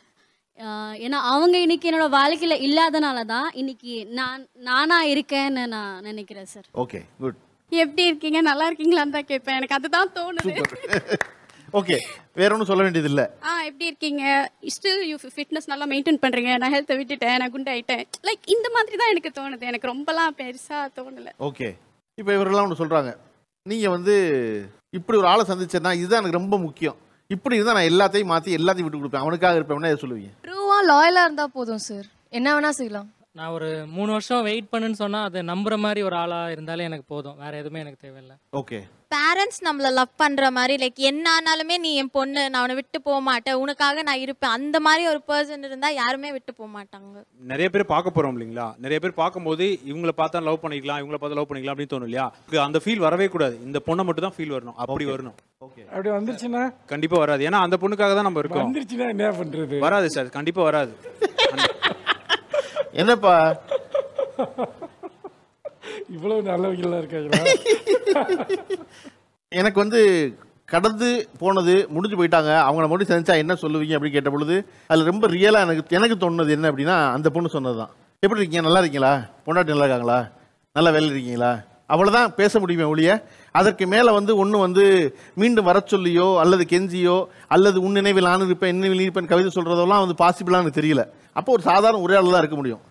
ஏன்னா அவங்க இன்னைக்கு என்னோட வாழ்க்கையில் இல்லாதனால தான் இன்னைக்கு நானாக இருக்கேன்னு நான் நினைக்கிறேன் சார். Okay, good. எப்படி இருக்கீங்க, நல்லா இருக்கீங்களான்னு தான் கேட்பேன். எனக்கு அதுதான் தோணுது. ஓகே, வேற ஒன்றும் சொல்ல வேண்டியது இல்லை. எப்படி இருக்கீங்க, ஸ்டில் யூ ஃபிட்னஸ் நல்லா மெயின்டைன் பண்ணுறீங்க, நான் ஹெல்த்தை விட்டுட்டேன், நான் குண்டாயிட்டேன், லைக் இந்த மாதிரி தான் எனக்கு தோணுது. எனக்கு ரொம்பலாம் பெருசாக தோணலை. ஓகே, இப்போ இவரெல்லாம் ஒன்று சொல்கிறாங்க, நீங்கள் வந்து இப்படி ஒரு ஆளை சந்திச்சேன்னா இதுதான் எனக்கு ரொம்ப முக்கியம், இப்படி இருந்தால் நான் எல்லாத்தையும் மாற்றி எல்லாத்தையும் விட்டு கொடுப்பேன், அவனுக்காக இருப்பேன்னா எதை சொல்லுவீங்க? ட்ரூவாக லாயலாக இருந்தால் போதும் சார், என்ன வேணால் செய்யலாம். நான் ஒரு 3 வருஷம் வெயிட் பண்ணுன்னு சொன்னால் அது நம்புற மாதிரி ஒரு ஆளாக இருந்தாலே எனக்கு போதும், வேற எதுவுமே எனக்கு தேவையில்லை. ஓகே, பேரண்ட்ஸ் நம்மளை லவ் பண்ணுற மாதிரி, லைக் என்ன ஆனாலுமே நீ என் பொண்ணு, நான் அவனை விட்டு போக மாட்டேன், உனக்காக நான் இருப்பேன், அந்த மாதிரி ஒரு பர்சன் இருந்தால் யாருமே விட்டு போக மாட்டாங்க. நிறைய பேர் பார்க்க போகிறோம் இல்லைங்களா, நிறைய பேர் பார்க்கும்போது இவங்களை பார்த்தா லவ் பண்ணிக்கலாம், இவங்களை பார்த்தா லவ் பண்ணிக்கலாம் அப்படின்னு தோணும் இல்லையா? அந்த ஃபீல் வரவே கூடாது, இந்த பொண்ணை மட்டும் தான் ஃபீல் வரணும், அப்படி வரணும். ஓகே, அப்படி வந்துருச்சுன்னா கண்டிப்பாக வராது, ஏன்னா அந்த பொண்ணுக்காக தான் நம்ம இருக்கோம். வந்துருச்சுன்னா என்ன பண்ணுறது? வராது சார், கண்டிப்பாக வராது. என்னப்பா இவ்வளவு நல்லவங்களா இருக்காங்களா? எனக்கு வந்து கடந்து போனது முடிஞ்சு போயிட்டாங்க, அவங்கள மட்டும் சந்திச்சா என்ன சொல்லுவீங்க அப்படின்னு கேட்ட பொழுது அதில் ரொம்ப ரியலாக எனக்கு தோணுது என்ன அப்படின்னா, அந்த பொண்ணு சொன்னது தான். எப்படி இருக்கீங்க, நல்லா இருக்கீங்களா, பொண்டாட்டி நல்லா இருக்காங்களா, நல்லா வேலை இருக்கீங்களா, அவ்வளோதான் பேச முடியுமே ஒழிய அதற்கு மேலே வந்து ஒன்று வந்து மீண்டும் வர சொல்லியோ அல்லது கெஞ்சியோ அல்லது உன் நினைவில் நான் இருப்பேன் என் நினைவில் இருப்பேன் கவிதை சொல்கிறதெல்லாம் வந்து பாசிபிளானு தெரியல. அப்போ ஒரு சாதாரண உரையாடல் தான் இருக்க முடியும்.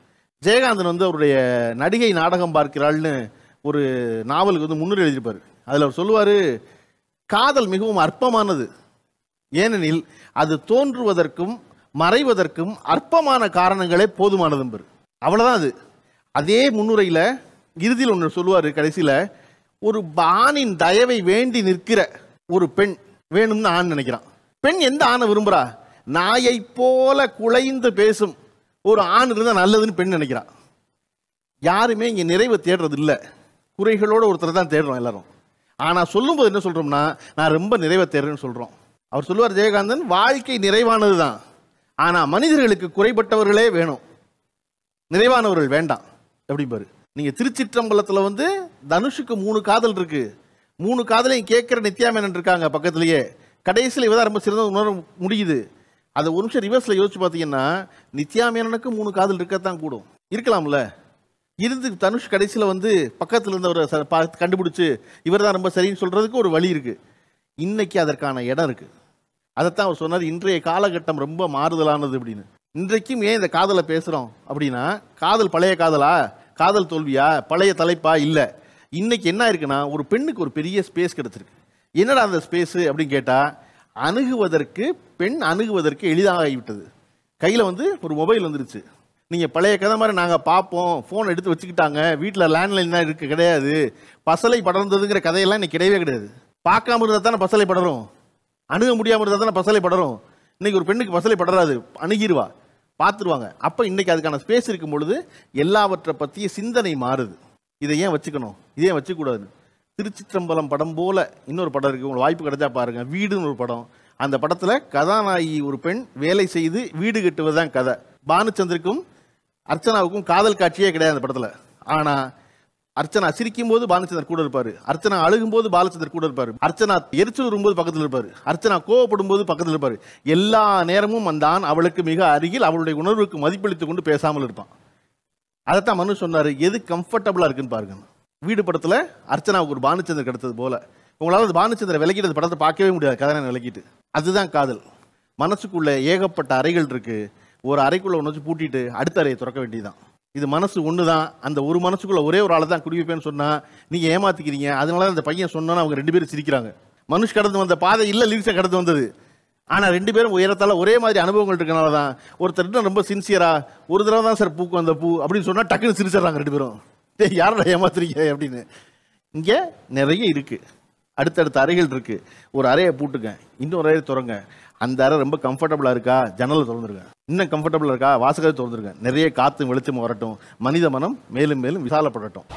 ஜெயகாந்தன் வந்து அவருடைய நடிகை நாடகம் பார்க்கிறாள்னு ஒரு நாவலுக்கு வந்து முன்னுரை எழுதியிருப்பார். அதில் அவர் சொல்லுவார், காதல் மிகவும் அற்பமானது, ஏனெனில் அது தோன்றுவதற்கும் மறைவதற்கும் அற்பமான காரணங்களே போதுமானதும்பர். அவ்வளோதான் அது. அதே முன்னுரையில் இறுதியில் ஒன்று சொல்லுவார், கடைசியில் ஒரு ஆணின் தயவை வேண்டி நிற்கிற ஒரு பெண் வேணும்னு ஆண் நினைக்கிறான். பெண் எந்த ஆணை விரும்புகிறா? நாயை போல குலைந்து பேசும் ஒரு ஆண் இருந்தால் நல்லதுன்னு பெண் நினைக்கிறான். யாருமே இங்கே நிறைவை தேடுறது இல்லை. குறைகளோட ஒருத்தர் தான் தேடுறோம் எல்லாரும். ஆனால் சொல்லும்போது என்ன சொல்கிறோம்னா, நான் ரொம்ப நிறைவை தேடுறேன்னு சொல்கிறோம். அவர் சொல்லுவார் ஜெயகாந்தன், வாழ்க்கை நிறைவானது தான், ஆனால் மனிதர்களுக்கு குறைபட்டவர்களே வேணும், நிறைவானவர்கள் வேண்டாம் அப்படிம்பாரு. நீங்கள் திருச்சிற்றம்பலத்தில் வந்து தனுஷுக்கு 3 காதல் இருக்கு, 3 காதலையும் கேட்குற நித்யா மேனன் இருக்காங்க பக்கத்துலேயே. கடைசியில் இவதான் ரொம்ப சிறந்த உணர முடியுது. அதை ஒரு நிமிஷம் ரிவர்ஸில் யோசிச்சு பார்த்தீங்கன்னா, நித்யா மேனனுக்கு 3 காதல் இருக்கத்தான் கூடும், இருக்கலாம்ல. இருந்து தனுஷ் கடைசியில் வந்து பக்கத்தில் இருந்தவரை பார்த்து கண்டுபிடிச்சு இவர் தான் ரொம்ப சரின்னு சொல்கிறதுக்கு ஒரு வழி இருக்குது. இன்னைக்கு அதற்கான இடம் இருக்குது. அதைத்தான் அவர் சொன்னார், இன்றைய காலகட்டம் ரொம்ப மாறுதலானது அப்படின்னு. இன்றைக்கும் ஏன் இந்த காதலை பேசுகிறோம் அப்படின்னா, காதல் பழைய காதலா, காதல் தோல்வியா, பழைய தலைப்பா? இல்லை. இன்னைக்கு என்ன இருக்குன்னா, ஒரு பெண்ணுக்கு ஒரு பெரிய ஸ்பேஸ் கிடச்சிருக்கு. என்னடா அந்த ஸ்பேஸு அப்படின்னு கேட்டால், அணுகுவதற்கு பெண் அணுகுவதற்கு எளிதாக ஆகிவிட்டது. கையில் வந்து ஒரு மொபைல் வந்துருச்சு. நீங்கள் பழைய கதை மாதிரி நாங்கள் பார்ப்போம், ஃபோன் எடுத்து வச்சுக்கிட்டாங்க, வீட்டில் லேண்ட்லைன் தான் இருக்குது, கிடையாது. பசலை படர்ந்ததுங்கிற கதையெல்லாம் இன்னைக்கு கிடையவே கிடையாது. பார்க்காம இருந்தால் தானே பசலை படரும், அணுக முடியாமல் இருந்தால் தானே பசலை படரும். இன்னைக்கு ஒரு பெண்ணுக்கு பசலை படராது, அணுகிடுவா, பார்த்துருவாங்க. அப்போ இன்னைக்கு அதுக்கான ஸ்பேஸ் இருக்கும் பொழுது எல்லாவற்றை பற்றிய சிந்தனை மாறுது. இதை ஏன் வச்சுக்கணும், இதே வச்சுக்கூடாது. திருச்சிற்றம்பலம் படம் போல இன்னொரு படம் இருக்குது, உங்களுக்கு வாய்ப்பு கிடைச்சா பாருங்க, வீடுன்னு ஒரு படம். அந்த படத்தில் கதாநாயகி ஒரு பெண் வேலை செய்து வீடு கட்டுவது தான் கதை. பானுச்சந்தருக்கும் அர்ச்சனாவுக்கும் காதல் காட்சியே கிடையாது அந்த படத்தில். ஆனால் அர்ச்சனா சிரிக்கும் போது பானுச்சந்தர் கூட இருப்பார், அர்ச்சனா அழுகும் போது பாலச்சந்தர் கூட இருப்பார், அர்ச்சனா எரிச்சல் வரும்போது பக்கத்தில் இருப்பார், அர்ச்சனா கோவப்படும் போது பக்கத்தில் இருப்பார். எல்லா நேரமும் அந்த ஆண் அவளுக்கு மிக அருகில் அவளுடைய உணர்வுக்கு மதிப்பளித்து கொண்டு பேசாமல் இருப்பான். அதைத்தான் மனு சொன்னார், எது கம்ஃபர்டபுளாக இருக்குன்னு பாருங்க. வீடு படத்தில் அர்ச்சனாவுக்கு ஒரு பானுச்சந்தர் கிடைத்தது போல உங்களால் அந்த பானுச்சந்திர விலகிட்டு அந்த படத்தை பார்க்கவே முடியாது, கதாநாயகன் விலகிட்டு. அதுதான் காதல். மனசுக்குள்ள ஏகப்பட்ட அறைகள் இருக்கு, ஒரு அறைக்குள்ள ஒன்று வச்சு பூட்டிட்டு அடுத்த அறையை திறக்க வேண்டியதுதான். இது மனசு ஒன்று தான். அந்த ஒரு மனசுக்குள்ள ஒரே ஒரு ஆளை தான் குடிவைப்பேன்னு சொன்னால் நீங்கள் ஏமாத்திக்கிறீங்க. அதனால அந்த பையன் சொன்னா அவங்க 2 பேரும் சிரிக்கிறாங்க. மனுஷ் கடந்து வந்த பாதை இல்லை, லிரிக்ஸை கடந்து வந்தது. ஆனால் 2 பேரும் உயரத்தால் ஒரே மாதிரி அனுபவங்கள் இருக்கனால தான் ஒருத்தர் ரொம்ப சின்சியரா ஒரு தடவை தான் சார் பூக்கு அந்த பூ அப்படின்னு சொன்னால் டக்குன்னு சிரிச்சிடறாங்க 2 பேரும். யாரோட ஏமாத்துறீங்க அப்படின்னு. இங்கே நிறைய இருக்கு, அடுத்தடுத்த அறைகள் இருக்கு. ஒரு அறையை பூட்டுங்க, இன்னொரு அறையை திறங்க. அந்த அறை ரொம்ப கம்ஃபர்டபுளாக இருக்கா, ஜன்னலை திறந்துருங்க. இன்னும் கம்ஃபர்டபுளாக இருக்கா, வாசகத்தை திறந்துருங்க. நிறைய காற்று வெளிச்சம் வரட்டும், மனித மனம் மேலும் மேலும் விசாலப்படட்டும்.